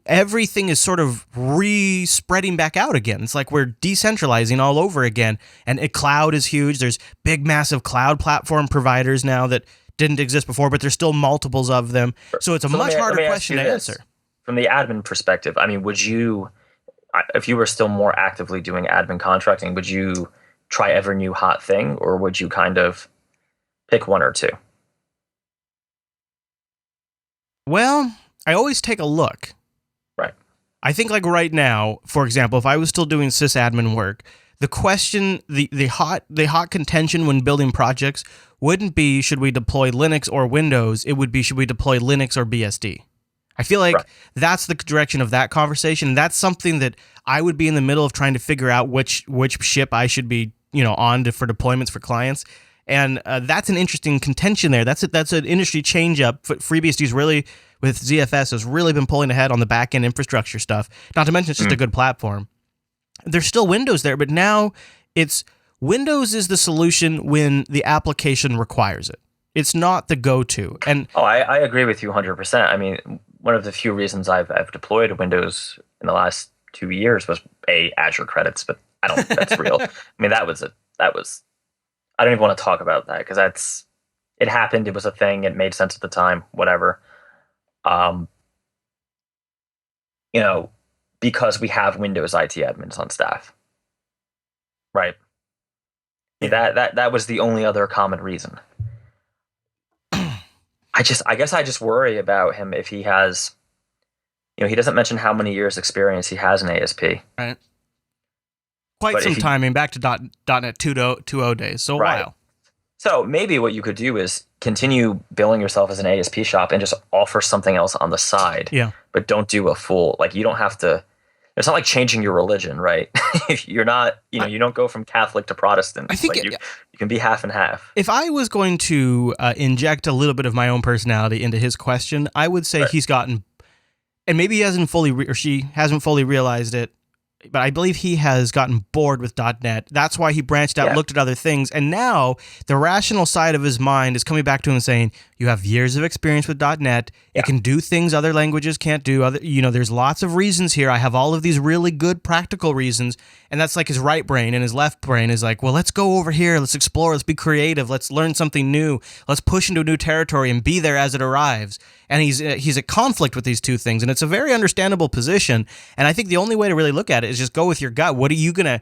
[SPEAKER 1] Everything is sort of spreading back out again. It's like we're decentralizing all over again. And cloud is huge. There's big, massive cloud platform providers now that didn't exist before, but there's still multiples of them. So it's a much harder question to answer.
[SPEAKER 2] From the admin perspective, I mean, would you, if you were still more actively doing admin contracting, would you try every new hot thing, or would you kind of pick one or two?
[SPEAKER 1] Well, I always take a look.
[SPEAKER 2] Right.
[SPEAKER 1] I think like right now, for example, if I was still doing sysadmin work, the question, the hot contention when building projects wouldn't be should we deploy Linux or Windows, it would be should we deploy Linux or BSD. I feel like that's the direction of that conversation. That's something that I would be in the middle of trying to figure out which ship I should be, on for deployments for clients. And that's an interesting contention there. That's an industry change up. FreeBSD's really, with ZFS, has really been pulling ahead on the back end infrastructure stuff. Not to mention it's just a good platform. There's still Windows there, but now it's Windows is the solution when the application requires it. It's not the go-to. And
[SPEAKER 2] I agree with you 100%. I mean, one of the few reasons I've deployed Windows in the last 2 years was Azure credits, but I don't think that's real. I mean, that was I don't even want to talk about that because it happened. It was a thing. It made sense at the time. Whatever. Because we have Windows IT admins on staff, right? Yeah. That was the only other common reason. I guess I just worry about him if he has, he doesn't mention how many years experience he has in ASP.
[SPEAKER 1] Right. Quite some time. I mean, back to .NET 2.0 days, so a while.
[SPEAKER 2] So maybe what you could do is continue billing yourself as an ASP shop and just offer something else on the side.
[SPEAKER 1] Yeah.
[SPEAKER 2] But don't do a full, you don't have to, it's not like changing your religion, right? You're not, you don't go from Catholic to Protestant.
[SPEAKER 1] I think
[SPEAKER 2] you can be half and half.
[SPEAKER 1] If I was going to inject a little bit of my own personality into his question, I would say he's gotten, and maybe he hasn't she hasn't fully realized it, but I believe he has gotten bored with .NET. That's why he branched out, looked at other things, and now the rational side of his mind is coming back to him and saying, you have years of experience with .NET. It can do things other languages can't do. There's lots of reasons here. I have all of these really good practical reasons, and that's like his right brain, and his left brain is like, well, let's go over here. Let's explore. Let's be creative. Let's learn something new. Let's push into a new territory and be there as it arrives. And he's at conflict with these two things, and it's a very understandable position. And I think the only way to really look at it is just go with your gut. What are you gonna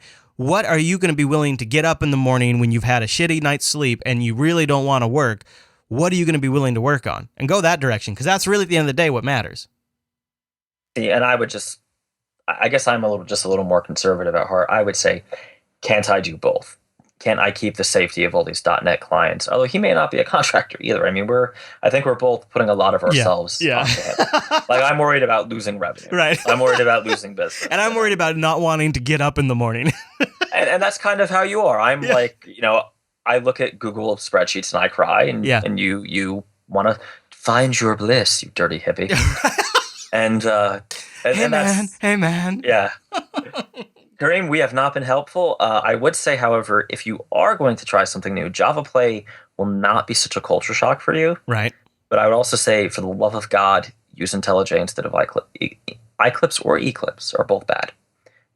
[SPEAKER 1] be willing to get up in the morning when you've had a shitty night's sleep and you really don't want to work? What are you going to be willing to work on? And go that direction, because that's really at the end of the day what matters.
[SPEAKER 2] Yeah, and I guess I'm just a little more conservative at heart. I would say, can't I do both? can I keep the safety of all these .NET clients? Although he may not be a contractor either. I mean, I think we're both putting a lot of ourselves onto him. Like, I'm worried about losing revenue.
[SPEAKER 1] Right.
[SPEAKER 2] I'm worried about losing business.
[SPEAKER 1] And I'm worried about not wanting to get up in the morning.
[SPEAKER 2] and that's kind of how you are. I'm like, I look at Google spreadsheets and I cry, and you want to find your bliss, you dirty hippie. Hey man. Yeah. Kareem, we have not been helpful. I would say, however, if you are going to try something new, Java Play will not be such a culture shock for you.
[SPEAKER 1] Right.
[SPEAKER 2] But I would also say, for the love of God, use IntelliJ instead of iClipse or Eclipse are both bad.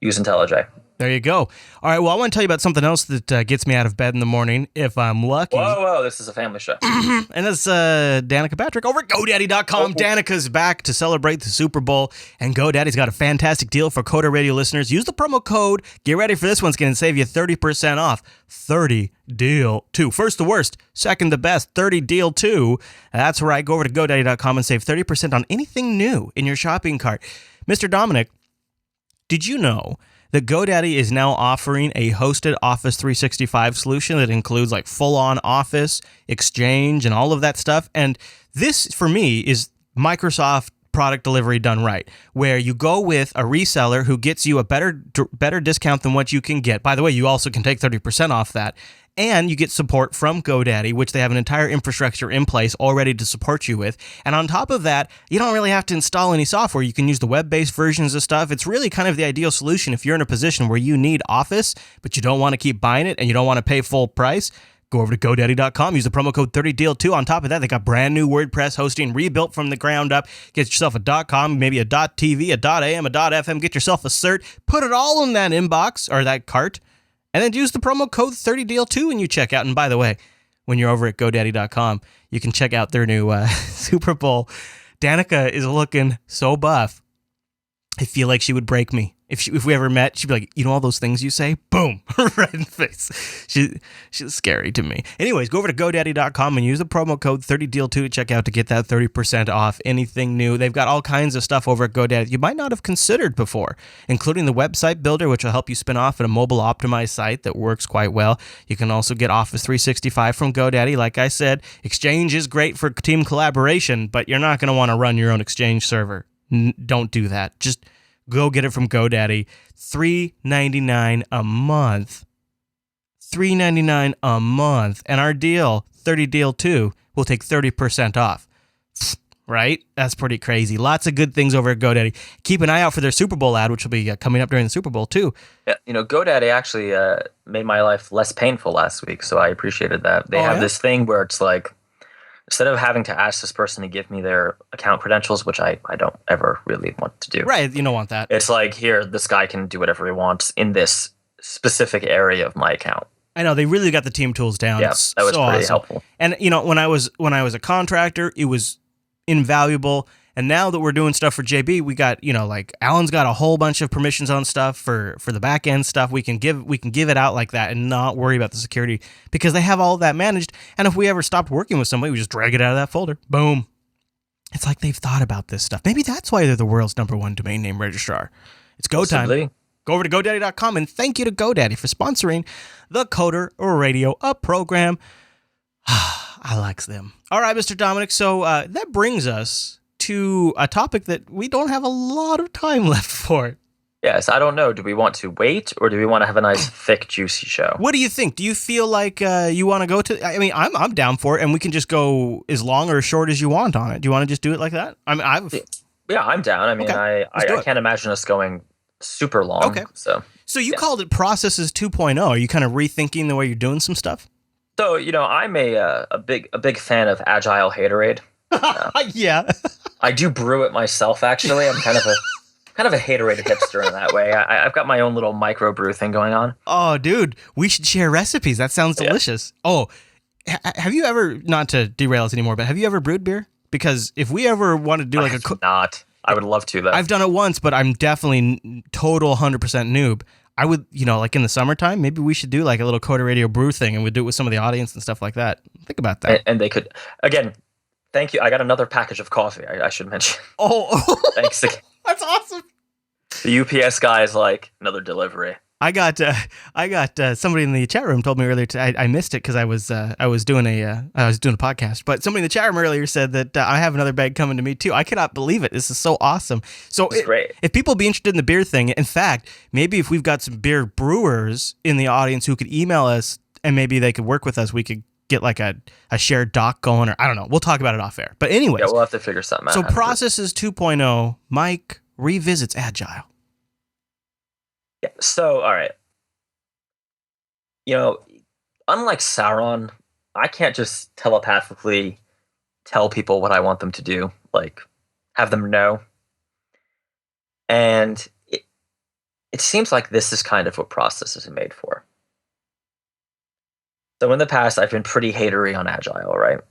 [SPEAKER 2] Use IntelliJ.
[SPEAKER 1] There you go. All right, well, I want to tell you about something else that gets me out of bed in the morning if I'm lucky.
[SPEAKER 2] Whoa, this is a family show.
[SPEAKER 1] And that's Danica Patrick over at GoDaddy.com. Danica's back to celebrate the Super Bowl, and GoDaddy's got a fantastic deal for Coder Radio listeners. Use the promo code. Get ready for this one. It's going to save you 30% off. 30 deal 2. First the worst, second the best, 30 deal 2. That's right. Go over to GoDaddy.com and save 30% on anything new in your shopping cart. Mr. Dominic, did you know that GoDaddy is now offering a hosted Office 365 solution that includes like full-on Office, Exchange, and all of that stuff? And this, for me, is Microsoft product delivery done right, where you go with a reseller who gets you a better discount than what you can get. By the way, you also can take 30% off that. And you get support from GoDaddy, which they have an entire infrastructure in place already to support you with. And on top of that, you don't really have to install any software. You can use the web-based versions of stuff. It's really kind of the ideal solution if you're in a position where you need Office, but you don't want to keep buying it and you don't want to pay full price. Go over to GoDaddy.com, use the promo code 30deal2. On top of that, they got brand new WordPress hosting, rebuilt from the ground up. Get yourself a .com, maybe a .tv, a .am, a .fm. Get yourself a cert. Put it all in that inbox or that cart. And then use the promo code 30deal2 when you check out. And by the way, when you're over at GoDaddy.com, you can check out their new Super Bowl. Danica is looking so buff. I feel like she would break me. If we ever met, she'd be like, all those things you say? Boom. Right in the face. She's scary to me. Anyways, go over to GoDaddy.com and use the promo code 30deal2 to check out to get that 30% off anything new. They've got all kinds of stuff over at GoDaddy you might not have considered before, including the website builder, which will help you spin off at a mobile optimized site that works quite well. You can also get Office 365 from GoDaddy. Like I said, Exchange is great for team collaboration, but you're not going to want to run your own Exchange server. Don't do that. Just go get it from GoDaddy. $3.99 a month. $3.99 a month. And our deal, 30 deal 2, will take 30% off. Right? That's pretty crazy. Lots of good things over at GoDaddy. Keep an eye out for their Super Bowl ad, which will be coming up during the Super Bowl too.
[SPEAKER 2] Yeah, GoDaddy actually made my life less painful last week, so I appreciated that. They have this thing where it's like, instead of having to ask this person to give me their account credentials, which I don't ever really want to do.
[SPEAKER 1] Right, you don't want that.
[SPEAKER 2] It's like, here, this guy can do whatever he wants in this specific area of my account.
[SPEAKER 1] I know, they really got the team tools down.
[SPEAKER 2] Yeah,
[SPEAKER 1] it's
[SPEAKER 2] that was
[SPEAKER 1] so
[SPEAKER 2] pretty
[SPEAKER 1] awesome.
[SPEAKER 2] helpful.
[SPEAKER 1] And when I was a contractor, it was invaluable. And now that we're doing stuff for JB, we got, like Alan's got a whole bunch of permissions on stuff for the back end stuff. We can give it out like that and not worry about the security because they have all of that managed. And if we ever stopped working with somebody, we just drag it out of that folder. Boom. It's like they've thought about this stuff. Maybe that's why they're the world's #1 domain name registrar. It's go time. Go over to GoDaddy.com and thank you to GoDaddy for sponsoring the Coder Radio, a program. I likes them. All right, Mr. Dominic. So that brings us to a topic that we don't have a lot of time left for.
[SPEAKER 2] Yes, I don't know. Do we want to wait or do we want to have a nice, thick, juicy show?
[SPEAKER 1] What do you think? Do you feel like you want to go to? I mean, I'm down for it, and we can just go as long or as short as you want on it. Do you want to just do it like that?
[SPEAKER 2] Yeah, I'm down. I mean, okay, I can't imagine us going super long.
[SPEAKER 1] Okay. So you called it Processes 2.0. Are you kind of rethinking the way you're doing some stuff?
[SPEAKER 2] So I'm a big fan of Agile Haterade.
[SPEAKER 1] Yeah.
[SPEAKER 2] I do brew it myself. Actually, I'm kind of a haterade hipster in that way. I've got my own little micro brew thing going on.
[SPEAKER 1] Oh, dude, we should share recipes. That sounds delicious. Yeah. Oh, have you ever, not to derail us anymore, but have you ever brewed beer? Because if we ever want to do like
[SPEAKER 2] I would love to though.
[SPEAKER 1] I've done it once, but I'm definitely total 100% noob. I would, like in the summertime, maybe we should do like a little Coder Radio brew thing and we'd do it with some of the audience and stuff like that. Think about that.
[SPEAKER 2] And they could, again, thank you. I got another package of coffee, I should mention.
[SPEAKER 1] Oh.
[SPEAKER 2] Thanks again.
[SPEAKER 1] That's awesome.
[SPEAKER 2] The UPS guy is like, another delivery.
[SPEAKER 1] I got somebody in the chat room told me earlier. I missed it because I was doing a podcast. But somebody in the chat room earlier said that I have another bag coming to me too. I cannot believe it. This is so awesome. So
[SPEAKER 2] Great.
[SPEAKER 1] If people be interested in the beer thing, in fact, maybe if we've got some beer brewers in the audience who could email us and maybe they could work with us, we could get like a shared doc going, or I don't know. We'll talk about it off air. But anyways,
[SPEAKER 2] Yeah, we'll have to figure something out.
[SPEAKER 1] So Processes 2.0, Mike revisits Agile.
[SPEAKER 2] Yeah. So, all right. Unlike Sauron, I can't just telepathically tell people what I want them to do, like have them know. And it seems like this is kind of what Processes are made for. So in the past, I've been pretty hatery on Agile, right?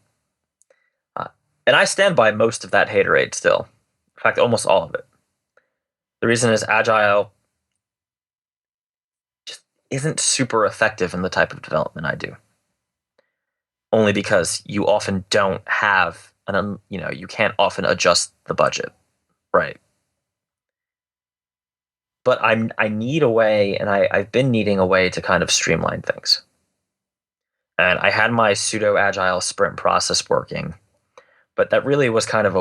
[SPEAKER 2] And I stand by most of that haterade still. In fact, almost all of it. The reason is Agile just isn't super effective in the type of development I do. Only because you often don't have you can't often adjust the budget, right? But I need a way, and I've been needing a way to kind of streamline things. And I had my pseudo agile sprint process working, but that really was kind of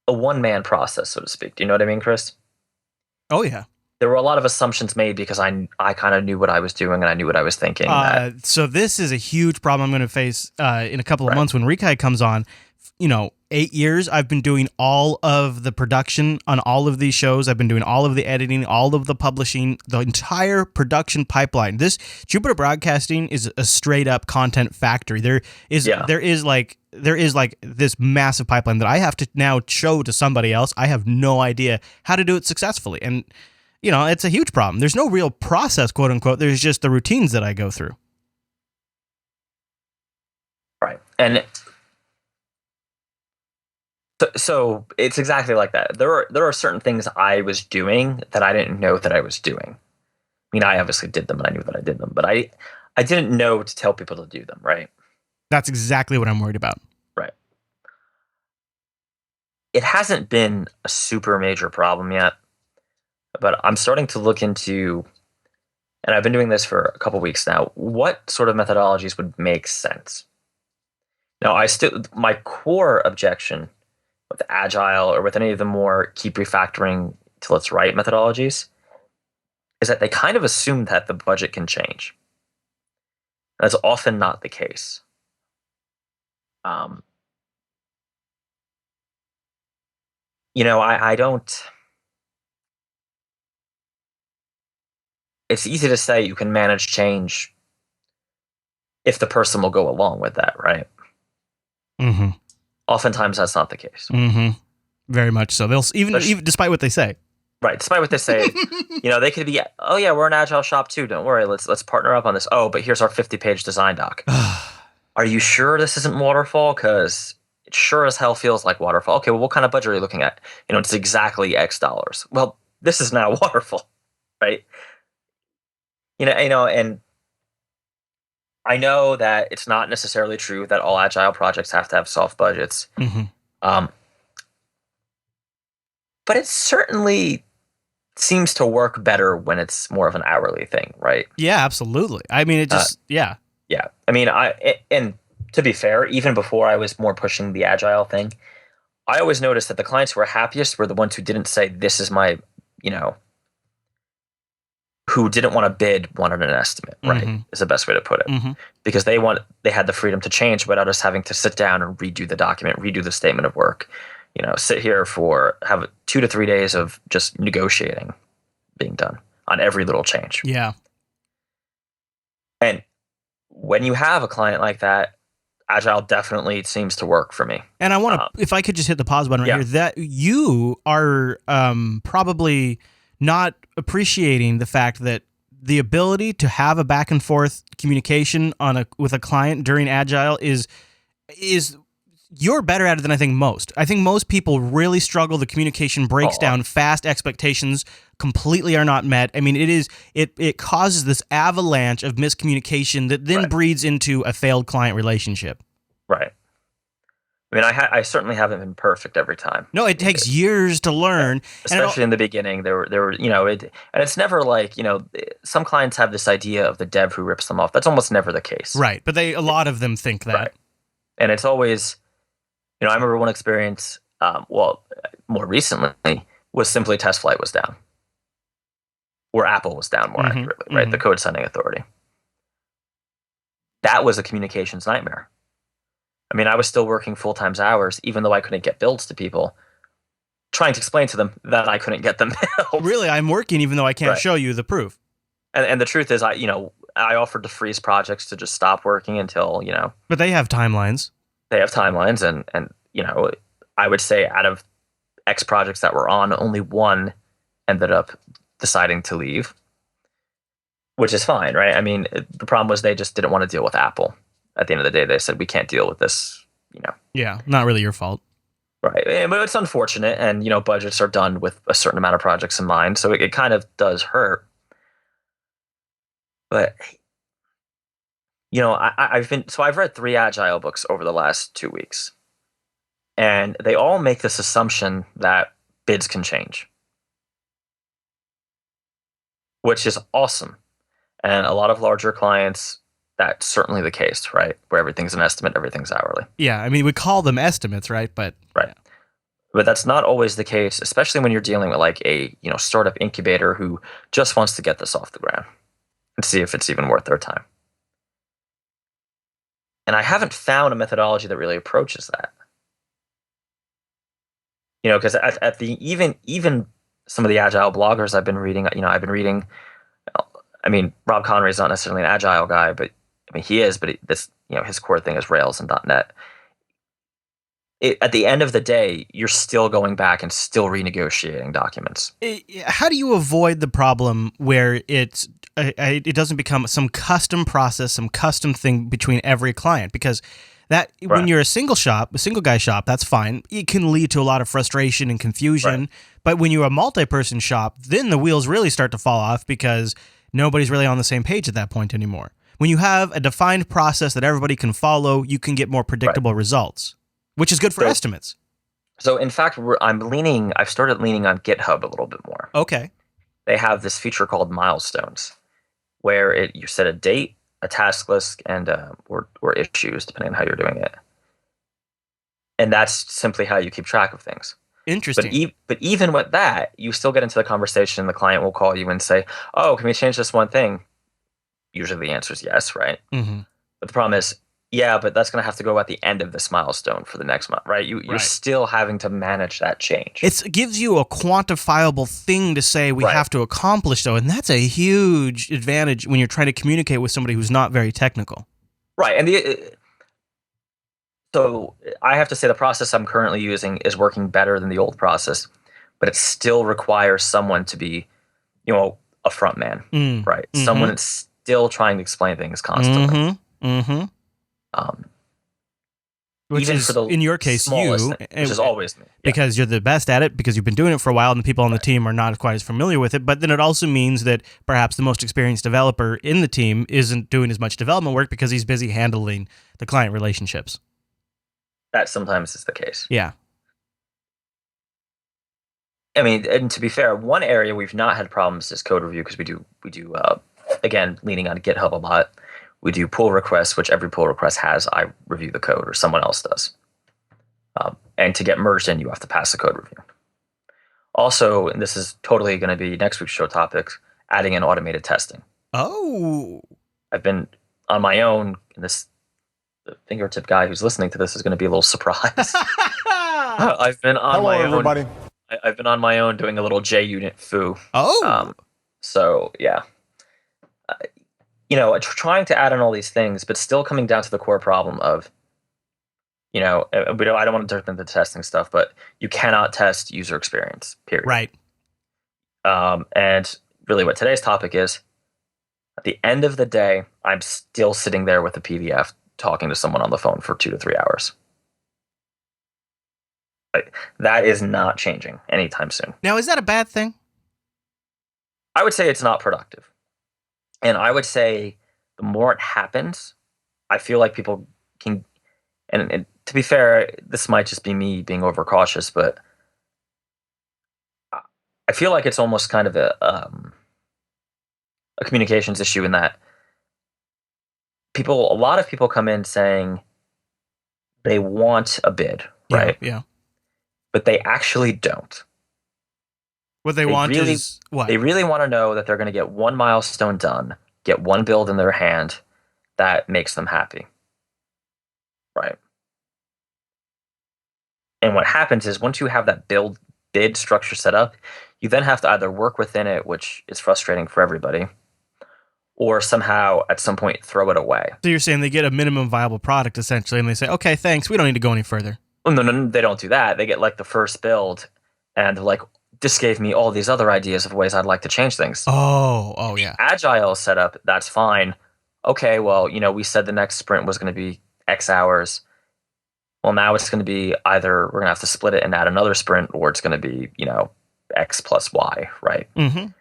[SPEAKER 2] a one-man process, so to speak. Do you know what I mean, Chris?
[SPEAKER 1] Oh yeah.
[SPEAKER 2] There were a lot of assumptions made because I kind of knew what I was doing and I knew what I was thinking.
[SPEAKER 1] So this is a huge problem I'm going to face in a couple of months when Rikai comes on. 8 years I've been doing all of the production on all of these shows. I've been doing all of the editing, all of the publishing, the entire production pipeline. This Jupiter Broadcasting is a straight up content factory. There is like this massive pipeline that I have to now show to somebody else. I have no idea how to do it successfully. And it's a huge problem. There's no real process, quote unquote. There's just the routines that I go through.
[SPEAKER 2] Right. And so it's exactly like that. There are certain things I was doing that I didn't know that I was doing. I mean, I obviously did them and I knew that I did them, but I didn't know to tell people to do them, right?
[SPEAKER 1] That's exactly what I'm worried about.
[SPEAKER 2] Right. It hasn't been a super major problem yet, but I'm starting to look into, and I've been doing this for a couple weeks now, what sort of methodologies would make sense. Now, my core objection with Agile or with any of the more keep refactoring till it's right methodologies is that they kind of assume that the budget can change. That's often not the case. I don't. It's easy to say you can manage change if the person will go along with that, right?
[SPEAKER 1] Mm-hmm.
[SPEAKER 2] Oftentimes that's not the case.
[SPEAKER 1] Mm-hmm. Very much so. They'll even despite what they say.
[SPEAKER 2] Right, despite what they say, they could be, oh yeah, we're an Agile shop too. Don't worry, let's partner up on this. Oh, but here's our 50-page design doc. Are you sure this isn't waterfall? Because it sure as hell feels like waterfall. Okay, well, what kind of budget are you looking at? It's exactly X dollars. Well, this is now waterfall, right? And I know that it's not necessarily true that all Agile projects have to have soft budgets.
[SPEAKER 1] Mm-hmm.
[SPEAKER 2] But it certainly seems to work better when it's more of an hourly thing, right?
[SPEAKER 1] Yeah, absolutely. I mean, it just, yeah.
[SPEAKER 2] Yeah. I mean, and to be fair, even before I was more pushing the Agile thing, I always noticed that the clients who were happiest were the ones who didn't say, this is my, who didn't want to bid, wanted an estimate, right?
[SPEAKER 1] Mm-hmm.
[SPEAKER 2] Is the best way to put it.
[SPEAKER 1] Mm-hmm.
[SPEAKER 2] Because they had the freedom to change without us having to sit down and redo the document, redo the statement of work, sit here have 2 to 3 days of just negotiating being done on every little change.
[SPEAKER 1] Yeah.
[SPEAKER 2] And when you have a client like that, Agile definitely seems to work for me.
[SPEAKER 1] And I want to, if I could just hit the pause button right here, that you are probably not appreciating the fact that the ability to have a back and forth communication with a client during Agile is you're better at it than I think most. I think most people really struggle. The communication breaks down fast. Expectations completely are not met. I mean, it causes this avalanche of miscommunication that then breeds into a failed client relationship.
[SPEAKER 2] Right. I mean, I certainly haven't been perfect every time.
[SPEAKER 1] No, it takes years to learn.
[SPEAKER 2] Especially in the beginning, there were, and it's never like, some clients have this idea of the dev who rips them off. That's almost never the case.
[SPEAKER 1] Right. But a lot of them think that.
[SPEAKER 2] Right. And it's always, I remember one experience, more recently, was simply test flight was down. Or Apple was down, more accurately, right? The code sending authority. That was a communications nightmare. I mean, I was still working full-time hours, even though I couldn't get builds to people, trying to explain to them that I couldn't get them built.
[SPEAKER 1] Really, I'm working even though I can't show you the proof.
[SPEAKER 2] And the truth is, I offered to freeze projects to just stop working until,
[SPEAKER 1] But they have timelines.
[SPEAKER 2] They have timelines, and I would say out of X projects that were on, only one ended up deciding to leave, which is fine, right? I mean, the problem was they just didn't want to deal with Apple. At the end of the day, they said, we can't deal with this,
[SPEAKER 1] Yeah, not really your fault.
[SPEAKER 2] Right. But it's unfortunate, and, budgets are done with a certain amount of projects in mind, so it kind of does hurt. But, I've read 3 Agile books over the last 2 weeks, and they all make this assumption that bids can change, which is awesome. And a lot of larger clients, that's certainly the case, right? Where everything's an estimate, everything's hourly.
[SPEAKER 1] Yeah, I mean, we call them estimates, right? But
[SPEAKER 2] right. Yeah. But that's not always the case, especially when you're dealing with like a startup incubator who just wants to get this off the ground and see if it's even worth their time. And I haven't found a methodology that really approaches that. Because at the even some of the Agile bloggers I've been reading, I mean, Rob Connery is not necessarily an Agile guy, but I mean, he is, but his core thing is Rails and .NET. At the end of the day, you're still going back and still renegotiating documents.
[SPEAKER 1] How do you avoid the problem where it doesn't become some custom process, some custom thing between every client? Because when you're a single guy shop, that's fine. It can lead to a lot of frustration and confusion. Right. But when you're a multi-person shop, then the wheels really start to fall off because nobody's really on the same page at that point anymore. When you have a defined process that everybody can follow, you can get more predictable results, which is good for estimates. So
[SPEAKER 2] in fact, I've started leaning on GitHub a little bit more.
[SPEAKER 1] Okay.
[SPEAKER 2] They have this feature called milestones, where you set a date, a task list, and or issues, depending on how you're doing it. And that's simply how you keep track of things.
[SPEAKER 1] Interesting.
[SPEAKER 2] But even with that, you still get into the conversation. The client will call you and say, "Oh, can we change this one thing?" Usually the answer is yes, right?
[SPEAKER 1] Mm-hmm.
[SPEAKER 2] But the problem is, yeah, but that's going to have to go at the end of this milestone for the next month, right? You're still having to manage that change.
[SPEAKER 1] It gives you a quantifiable thing to say we have to accomplish, though, and that's a huge advantage when you're trying to communicate with somebody who's not very technical.
[SPEAKER 2] Right, and so I have to say the process I'm currently using is working better than the old process, but it still requires someone to be, a front man, right? Mm-hmm. Someone that's still trying to explain things constantly.
[SPEAKER 1] Mm-hmm. Which is, in your case, you.
[SPEAKER 2] Which is always me.
[SPEAKER 1] Because you're the best at it, because you've been doing it for a while, and the people on the team are not quite as familiar with it. But then it also means that perhaps the most experienced developer in the team isn't doing as much development work because he's busy handling the client relationships.
[SPEAKER 2] That sometimes is the case.
[SPEAKER 1] Yeah.
[SPEAKER 2] I mean, and to be fair, one area we've not had problems is code review, because we do again, leaning on GitHub a lot. We do pull requests, which every pull request has I review the code or someone else does. And to get merged in, you have to pass the code review. Also, and this is totally going to be next week's show topics, adding in automated testing.
[SPEAKER 1] Oh.
[SPEAKER 2] I've been on my own, and the fingertip guy who's listening to this is going to be a little surprised. I've been on my own. Everybody. I've been on my own doing a little JUnit foo.
[SPEAKER 1] Oh.
[SPEAKER 2] So, yeah. Trying to add in all these things, but still coming down to the core problem of, I don't want to jump into the testing stuff, but you cannot test user experience, period.
[SPEAKER 1] Right.
[SPEAKER 2] And really what today's topic is, at the end of the day, I'm still sitting there with a PDF talking to someone on the phone for 2 to 3 hours. That is not changing anytime soon.
[SPEAKER 1] Now, is that a bad thing?
[SPEAKER 2] I would say it's not productive. And I would say the more it happens, I feel like people can, and to be fair, this might just be me being overcautious, but I feel like it's almost kind of a communications issue in that a lot of people come in saying they want a bid, right?
[SPEAKER 1] Yeah.
[SPEAKER 2] But they actually don't.
[SPEAKER 1] What they want
[SPEAKER 2] really,
[SPEAKER 1] is what?
[SPEAKER 2] They really want to know that they're going to get one milestone done, get one build in their hand that makes them happy. Right. And what happens is once you have that bid structure set up, you then have to either work within it, which is frustrating for everybody, or somehow at some point throw it away.
[SPEAKER 1] So you're saying they get a minimum viable product essentially, and they say, okay, thanks, we don't need to go any further.
[SPEAKER 2] Well, no, they don't do that. They get like the first build, and they're like, this gave me all these other ideas of ways I'd like to change things.
[SPEAKER 1] Oh, yeah.
[SPEAKER 2] Agile setup, that's fine. Okay, well, we said the next sprint was going to be X hours. Well, now it's going to be either we're going to have to split it and add another sprint, or it's going to be, X plus Y, right?
[SPEAKER 1] Mm-hmm.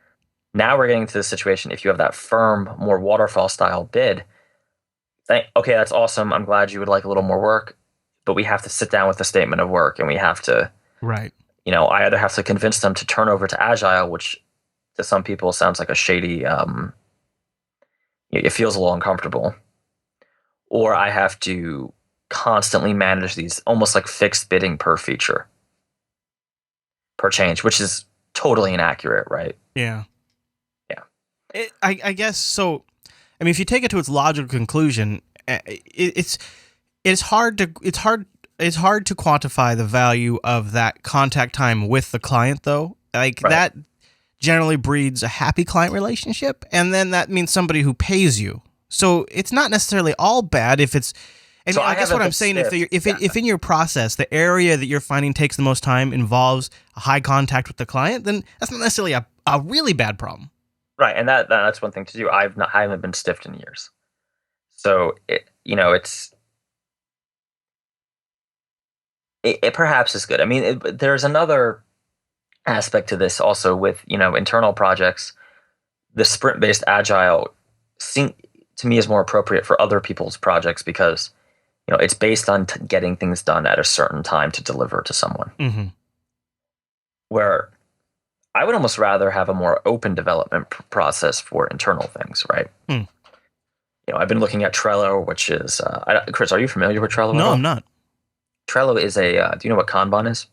[SPEAKER 2] Now we're getting to the situation, if you have that firm, more waterfall style bid, okay, that's awesome. I'm glad you would like a little more work, but we have to sit down with a statement of work, and we have to,
[SPEAKER 1] right.
[SPEAKER 2] I either have to convince them to turn over to Agile, which to some people sounds like a shady, it feels a little uncomfortable, or I have to constantly manage these almost like fixed bidding per feature, per change, which is totally inaccurate, right?
[SPEAKER 1] Yeah.
[SPEAKER 2] Yeah.
[SPEAKER 1] I guess so. I mean, if you take it to its logical conclusion, it's hard to quantify the value of that contact time with the client, though. Like
[SPEAKER 2] right.
[SPEAKER 1] That generally breeds a happy client relationship, and then that means somebody who pays you. So it's not necessarily all bad if it's. And so I guess what I'm saying, if in your process the area that you're finding takes the most time involves a high contact with the client, then that's not necessarily a really bad problem.
[SPEAKER 2] Right, and that's one thing to do. I haven't been stiffed in years, so it perhaps is good. I mean, there's another aspect to this also with internal projects. The sprint-based agile to me is more appropriate for other people's projects because it's based on getting things done at a certain time to deliver to someone.
[SPEAKER 1] Mm-hmm.
[SPEAKER 2] Where I would almost rather have a more open development process for internal things, right?
[SPEAKER 1] Mm.
[SPEAKER 2] I've been looking at Trello, which is Chris. Are you familiar with Trello?
[SPEAKER 1] No, I'm not.
[SPEAKER 2] Trello is a. Do you know what Kanban is?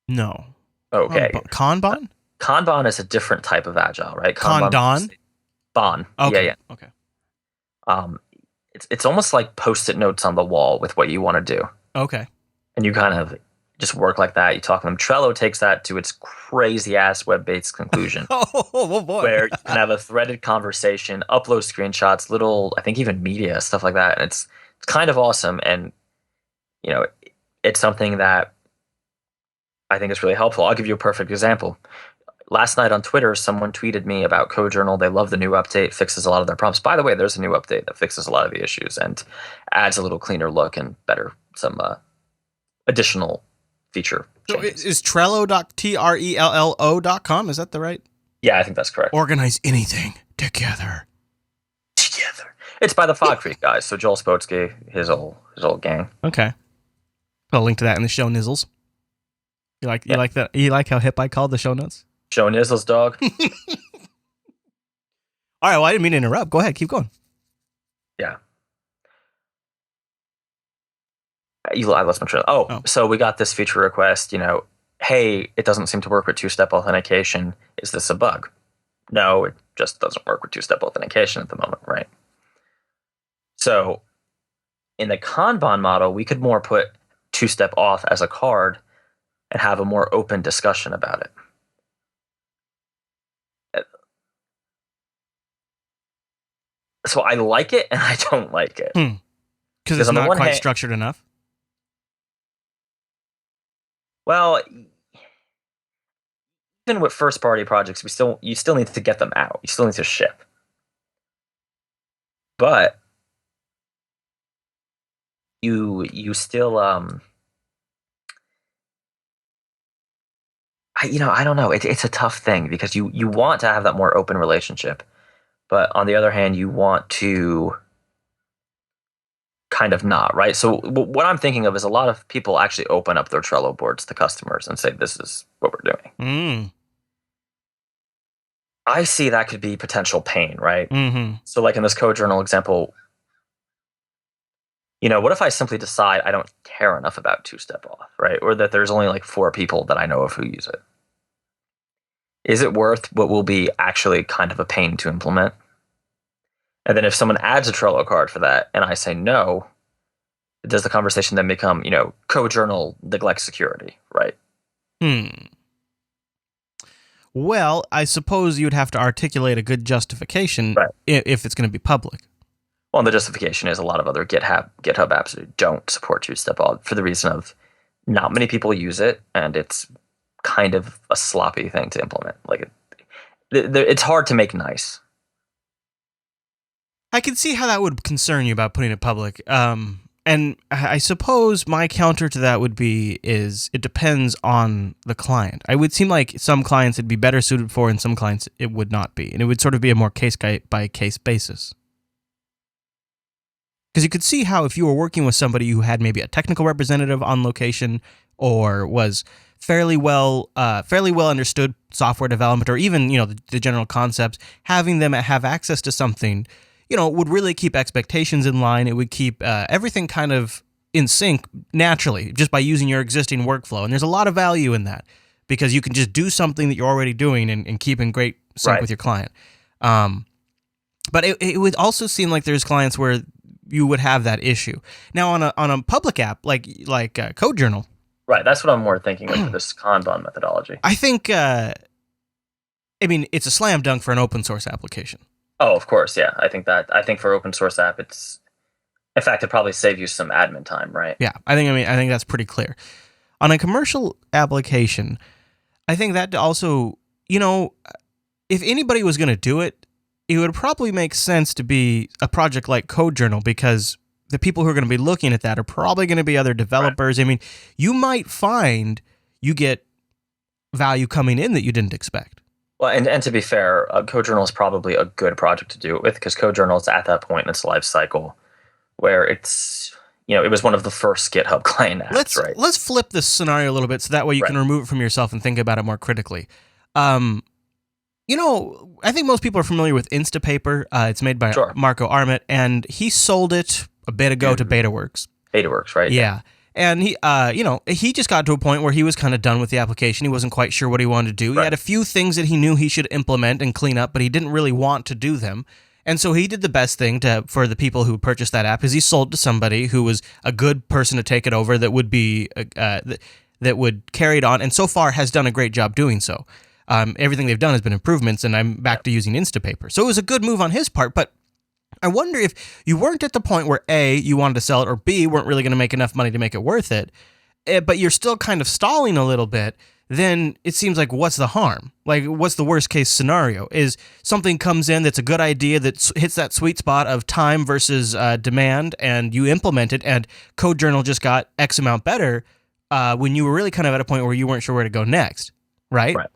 [SPEAKER 1] No.
[SPEAKER 2] Okay.
[SPEAKER 1] Kanban?
[SPEAKER 2] Kanban is a different type of agile, right?
[SPEAKER 1] Kanban?
[SPEAKER 2] Bon.
[SPEAKER 1] Okay.
[SPEAKER 2] Yeah.
[SPEAKER 1] Okay.
[SPEAKER 2] It's almost like Post-it notes on the wall with what you want to do.
[SPEAKER 1] Okay.
[SPEAKER 2] And you kind of just work like that. You talk to them. Trello takes that to its crazy ass web-based conclusion.
[SPEAKER 1] Oh boy.
[SPEAKER 2] Where you can have a threaded conversation, upload screenshots, little, I think even media, stuff like that. And it's kind of awesome. And, it's something that I think is really helpful. I'll give you a perfect example. Last night on Twitter, someone tweeted me about CodeJournal. They love the new update, fixes a lot of their problems. By the way, there's a new update that fixes a lot of the issues and adds a little cleaner look and some additional feature changes.
[SPEAKER 1] So is Trello.Trello.com? Is that the right?
[SPEAKER 2] Yeah, I think that's correct.
[SPEAKER 1] Organize anything together.
[SPEAKER 2] It's by the Fog Creek guys. So Joel Spotsky, his old gang.
[SPEAKER 1] Okay. I'll link to that in the show nizzles. You like that? You like how hip I called the show notes?
[SPEAKER 2] Show nizzles, dog.
[SPEAKER 1] All right. Well, I didn't mean to interrupt. Go ahead. Keep going.
[SPEAKER 2] Yeah. I lost my trail. Oh, so we got this feature request. Hey, it doesn't seem to work with two-step authentication. Is this a bug? No, it just doesn't work with two-step authentication at the moment, right? So in the Kanban model, we could more put two-step auth as a card and have a more open discussion about it. So I like it and I don't like it.
[SPEAKER 1] Because it's not quite structured enough?
[SPEAKER 2] Well, even with first-party projects, you still need to get them out. You still need to ship. But you still I don't know. It's a tough thing because you want to have that more open relationship, but on the other hand, you want to kind of not, right? So what I'm thinking of is a lot of people actually open up their Trello boards to customers and say, this is what we're doing.
[SPEAKER 1] Mm.
[SPEAKER 2] I see that could be potential pain, right?
[SPEAKER 1] Mm-hmm.
[SPEAKER 2] So like in this code journal example, what if I simply decide I don't care enough about two-step auth, right? Or that there's only like 4 people that I know of who use it. Is it worth what will be actually kind of a pain to implement? And then if someone adds a Trello card for that and I say no, does the conversation then become, code journal neglect security, right?
[SPEAKER 1] Well, I suppose you'd have to articulate a good justification if it's going to be public.
[SPEAKER 2] Well, and the justification is a lot of other GitHub apps don't support two-step auth for the reason of not many people use it, and it's kind of a sloppy thing to implement. Like it's hard to make nice.
[SPEAKER 1] I can see how that would concern you about putting it public. And I suppose my counter to that would be it depends on the client. I would seem like some clients it'd be better suited for, and some clients it would not be. And it would sort of be a more case-by-case basis. Because you could see how if you were working with somebody who had maybe a technical representative on location or was fairly well understood software development, or even the general concepts, having them have access to something would really keep expectations in line. It would keep everything kind of in sync naturally just by using your existing workflow. And there's a lot of value in that because you can just do something that you're already doing and keep in great sync with your client. But it would also seem like there's clients where you would have that issue. Now on a public app like Code Journal.
[SPEAKER 2] Right, that's what I'm more thinking of for this Kanban methodology.
[SPEAKER 1] I think, it's a slam dunk for an open source application.
[SPEAKER 2] Oh, of course, yeah. I think for open source app, in fact, it'd probably save you some admin time, right?
[SPEAKER 1] Yeah, I think that's pretty clear. On a commercial application, I think that also, if anybody was going to do it, it would probably make sense to be a project like Code Journal because the people who are going to be looking at that are probably going to be other developers. Right. You might find you get value coming in that you didn't expect.
[SPEAKER 2] Well, and to be fair, Code Journal is probably a good project to do it with because Code Journal is at that point in its life cycle where it's, it was one of the first GitHub client apps, right?
[SPEAKER 1] Let's flip this scenario a little bit so that way you can remove it from yourself and think about it more critically. I think most people are familiar with Instapaper. It's made by Marco Arment, and he sold it a bit ago to BetaWorks.
[SPEAKER 2] BetaWorks, right?
[SPEAKER 1] Yeah. And he just got to a point where he was kind of done with the application. He wasn't quite sure what he wanted to do. He had a few things that he knew he should implement and clean up, but he didn't really want to do them. And so he did the best thing for the people who purchased that app is he sold to somebody who was a good person to take it over that would be that would carry it on, and so far has done a great job doing so. Everything they've done has been improvements, and I'm back to using Instapaper. So it was a good move on his part, but I wonder if you weren't at the point where A, you wanted to sell it, or B, weren't really going to make enough money to make it worth it, but you're still kind of stalling a little bit, then it seems like what's the harm? Like what's the worst case scenario? Is something comes in that's a good idea that hits that sweet spot of time versus demand, and you implement it, and Code Journal just got X amount better when you were really kind of at a point where you weren't sure where to go next, right? Right.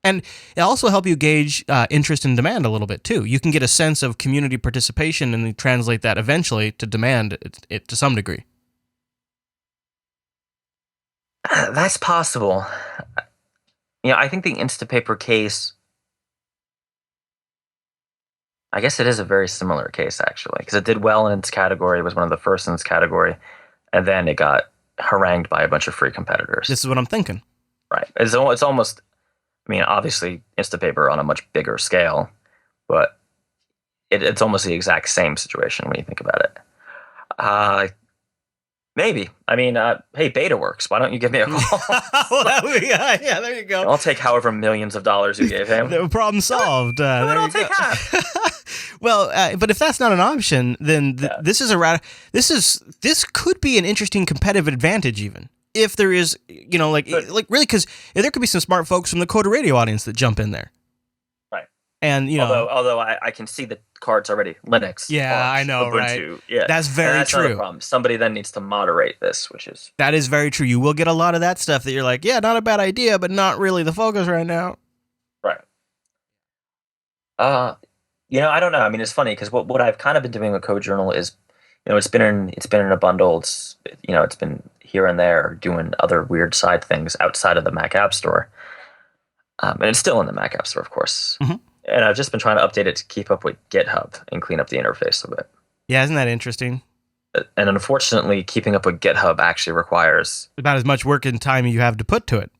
[SPEAKER 1] And it also helps you gauge interest and demand a little bit, too. You can get a sense of community participation and translate that eventually to demand it to some degree.
[SPEAKER 2] That's possible. I think the Instapaper case, I guess it is a very similar case, actually, because it did well in its category. It was one of the first in its category, and then it got harangued by a bunch of free competitors.
[SPEAKER 1] This is what I'm thinking.
[SPEAKER 2] Right. It's almost... obviously, Instapaper on a much bigger scale, but it's almost the exact same situation when you think about it. Maybe. Hey, BetaWorks, why don't you give me a call?
[SPEAKER 1] Yeah, there you go.
[SPEAKER 2] I'll take however millions of dollars you gave him.
[SPEAKER 1] The problem solved.
[SPEAKER 2] I'll take half.
[SPEAKER 1] Well, but if that's not an option, then this could be an interesting competitive advantage, even. If there is, really, because there could be some smart folks from the Coder Radio audience that jump in there.
[SPEAKER 2] Right.
[SPEAKER 1] And,
[SPEAKER 2] Although I can see the cards already. Linux.
[SPEAKER 1] Yeah, I know,
[SPEAKER 2] Ubuntu,
[SPEAKER 1] right? Yeah. That's very true.
[SPEAKER 2] Not a problem. Somebody then needs to moderate this, That
[SPEAKER 1] is very true. You will get a lot of that stuff that you're like, yeah, not a bad idea, but not really the focus right now.
[SPEAKER 2] Right. I don't know. It's funny because what I've kind of been doing with Code Journal is, it's been in a bundle. It's been here and there doing other weird side things outside of the Mac App Store, and it's still in the Mac App Store, of course.
[SPEAKER 1] Mm-hmm.
[SPEAKER 2] And I've just been trying to update it to keep up with GitHub and clean up the interface a bit.
[SPEAKER 1] Yeah, isn't that interesting?
[SPEAKER 2] And unfortunately, keeping up with GitHub actually requires
[SPEAKER 1] about as much work and time you have to put to it,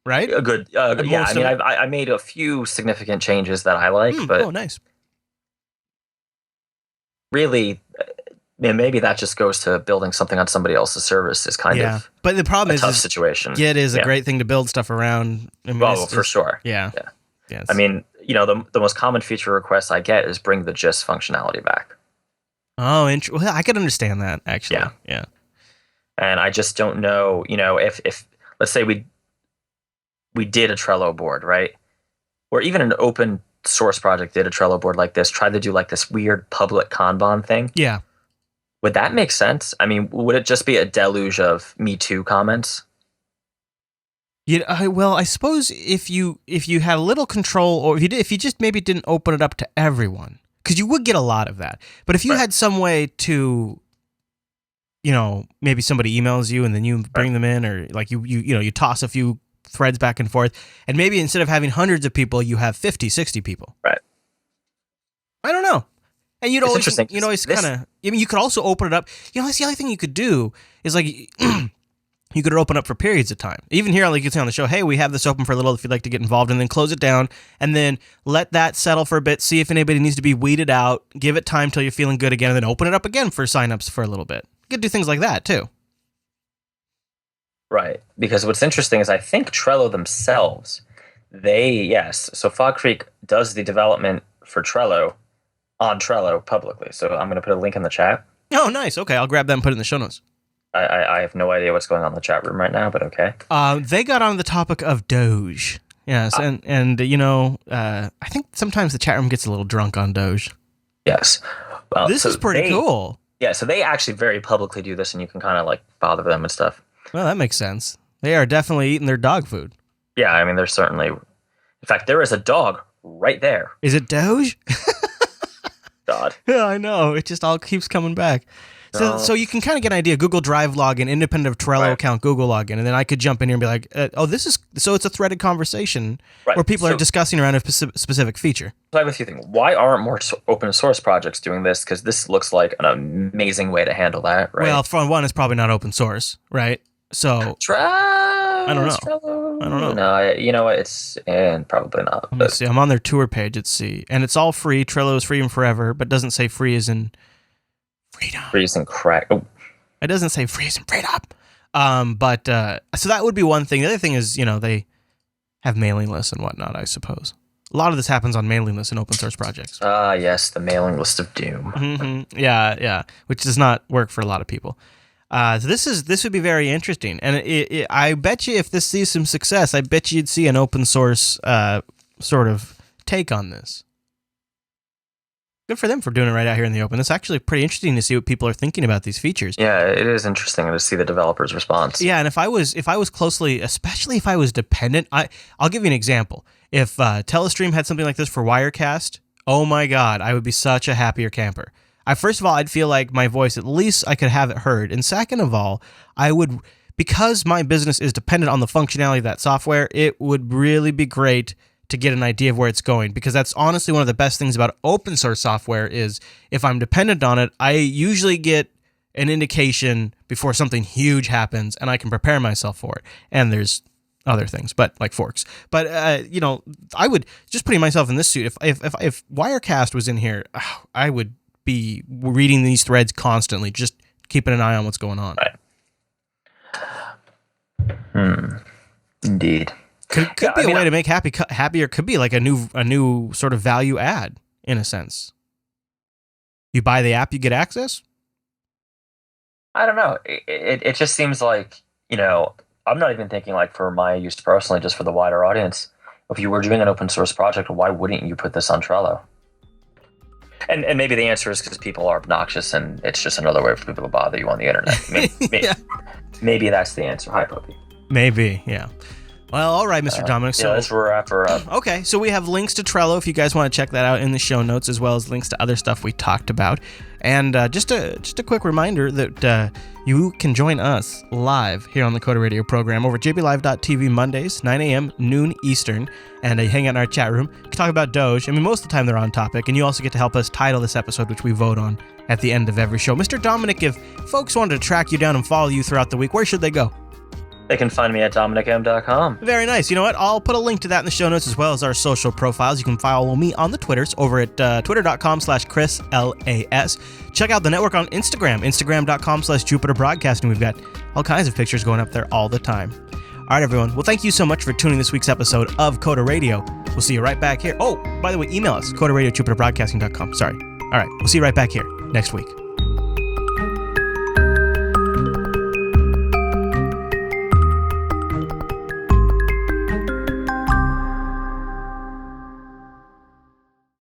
[SPEAKER 1] right?
[SPEAKER 2] a good. Yeah, I mean, I made a few significant changes that I like, but
[SPEAKER 1] nice.
[SPEAKER 2] Really, maybe that just goes to building something on somebody else's service is kind of.
[SPEAKER 1] But the problem
[SPEAKER 2] a
[SPEAKER 1] is
[SPEAKER 2] tough situation.
[SPEAKER 1] Git is a great thing to build stuff around. I mean,
[SPEAKER 2] for sure.
[SPEAKER 1] Yeah.
[SPEAKER 2] Yes. I mean, the most common feature request I get is bring the gist functionality back.
[SPEAKER 1] Oh, well, I could understand that actually. Yeah.
[SPEAKER 2] And I just don't know, if let's say we did a Trello board, right? Or even an open source project did a Trello board like this, tried to do like this weird public Kanban thing.
[SPEAKER 1] Yeah.
[SPEAKER 2] Would that make sense? I mean, would it just be a deluge of Me Too comments?
[SPEAKER 1] Yeah, well, I suppose if you had a little control, or if you just maybe didn't open it up to everyone, because you would get a lot of that. But if you had some way to, maybe somebody emails you and then you bring them in, or like you toss a few threads back and forth, and maybe instead of having hundreds of people, you have 50, 60 people.
[SPEAKER 2] Right.
[SPEAKER 1] I don't know. And you'd always kind of. I mean, you could also open it up. That's the other thing you could do is like. You could open up for periods of time. Even here, like you say on the show, hey, we have this open for a little if you'd like to get involved, and then close it down, and then let that settle for a bit, see if anybody needs to be weeded out, give it time till you're feeling good again, and then open it up again for signups for a little bit. You could do things like that, too.
[SPEAKER 2] Right. Because what's interesting is I think Trello themselves, so Fog Creek does the development for Trello on Trello publicly. So I'm going to put a link in the chat.
[SPEAKER 1] Oh, nice. Okay, I'll grab that and put it in the show notes.
[SPEAKER 2] I have no idea what's going on in the chat room right now, but okay.
[SPEAKER 1] They got on the topic of Doge. Yes, and I think sometimes the chat room gets a little drunk on Doge.
[SPEAKER 2] Yes. Well,
[SPEAKER 1] this is pretty cool.
[SPEAKER 2] Yeah, so they actually very publicly do this, and you can kind of like bother them and stuff.
[SPEAKER 1] Well, that makes sense. They are definitely eating their dog food.
[SPEAKER 2] Yeah, I mean, there's certainly... In fact, there is a dog right there.
[SPEAKER 1] Is it Doge?
[SPEAKER 2] God.
[SPEAKER 1] Yeah, I know. It just all keeps coming back. So you can kind of get an idea. Google Drive login, independent of Trello account, Google login, and then I could jump in here and be like, it's a threaded conversation where people are discussing around a specific feature.
[SPEAKER 2] So I have a few things. Why aren't more open source projects doing this? Because this looks like an amazing way to handle that, right?
[SPEAKER 1] Well, for one, it's probably not open source, right? So I don't know.
[SPEAKER 2] Trello?
[SPEAKER 1] I don't know.
[SPEAKER 2] No, you know what? It's probably not.
[SPEAKER 1] Let me see. I'm on their tour page. Let's see, and it's all free. Trello is free and forever, but doesn't say free as in freedom.
[SPEAKER 2] Free as in crack. Oh.
[SPEAKER 1] It doesn't say free as in freedom. But so that would be one thing. The other thing is, they have mailing lists and whatnot, I suppose. A lot of this happens on mailing lists in open source projects.
[SPEAKER 2] Yes, the mailing list of doom.
[SPEAKER 1] Mm-hmm. Yeah, which does not work for a lot of people. So this would be very interesting, and I bet you if this sees some success, I bet you'd see an open source sort of take on this. Good for them for doing it right out here in the open. It's actually pretty interesting to see what people are thinking about these features.
[SPEAKER 2] Yeah, it is interesting to see the developers' response.
[SPEAKER 1] Yeah, and if I was closely, especially if I was dependent, I'll give you an example. If Telestream had something like this for Wirecast, oh my God, I would be such a happier camper. First of all, I'd feel like my voice, at least I could have it heard. And second of all, because my business is dependent on the functionality of that software, it would really be great to get an idea of where it's going, because that's honestly one of the best things about open source software is if I'm dependent on it, I usually get an indication before something huge happens and I can prepare myself for it. And there's other things, but like forks. But, I would just putting myself in this suit. If Wirecast was in here, I would be reading these threads constantly, just keeping an eye on what's going on.
[SPEAKER 2] Right. Indeed.
[SPEAKER 1] Could be a way to make happier. Could be like a new sort of value add in a sense. You buy the app, you get access.
[SPEAKER 2] I don't know. It just seems like, I'm not even thinking like for my use personally, just for the wider audience. If you were doing an open source project, why wouldn't you put this on Trello? And maybe the answer is because people are obnoxious and it's just another way for people to bother you on the internet. Maybe that's the answer. Hi, Puppy.
[SPEAKER 1] Maybe, yeah. Well, all right, Mr. Dominic. So
[SPEAKER 2] let's wrap her up.
[SPEAKER 1] Okay, so we have links to Trello if you guys want to check that out in the show notes, as well as links to other stuff we talked about. And just a quick reminder that you can join us live here on the Coder Radio program over at jblive.tv Mondays, 9 a.m., noon Eastern, and hang out in our chat room. You can talk about Doge. I mean, most of the time they're on topic, and you also get to help us title this episode, which we vote on at the end of every show. Mr. Dominic, if folks wanted to track you down and follow you throughout the week, where should they go?
[SPEAKER 2] They can find me at dominicm.com.
[SPEAKER 1] Very nice. You know what? I'll put a link to that in the show notes as well as our social profiles. You can follow me on the Twitters over at twitter.com/ChrisLAS. Check out the network on Instagram, instagram.com/Jupiter Broadcasting. We've got all kinds of pictures going up there all the time. All right, everyone. Well, thank you so much for tuning this week's episode of Coder Radio. We'll see you right back here. Oh, by the way, email us, coderradio@jupiterbroadcasting.com. Sorry. All right. We'll see you right back here next week.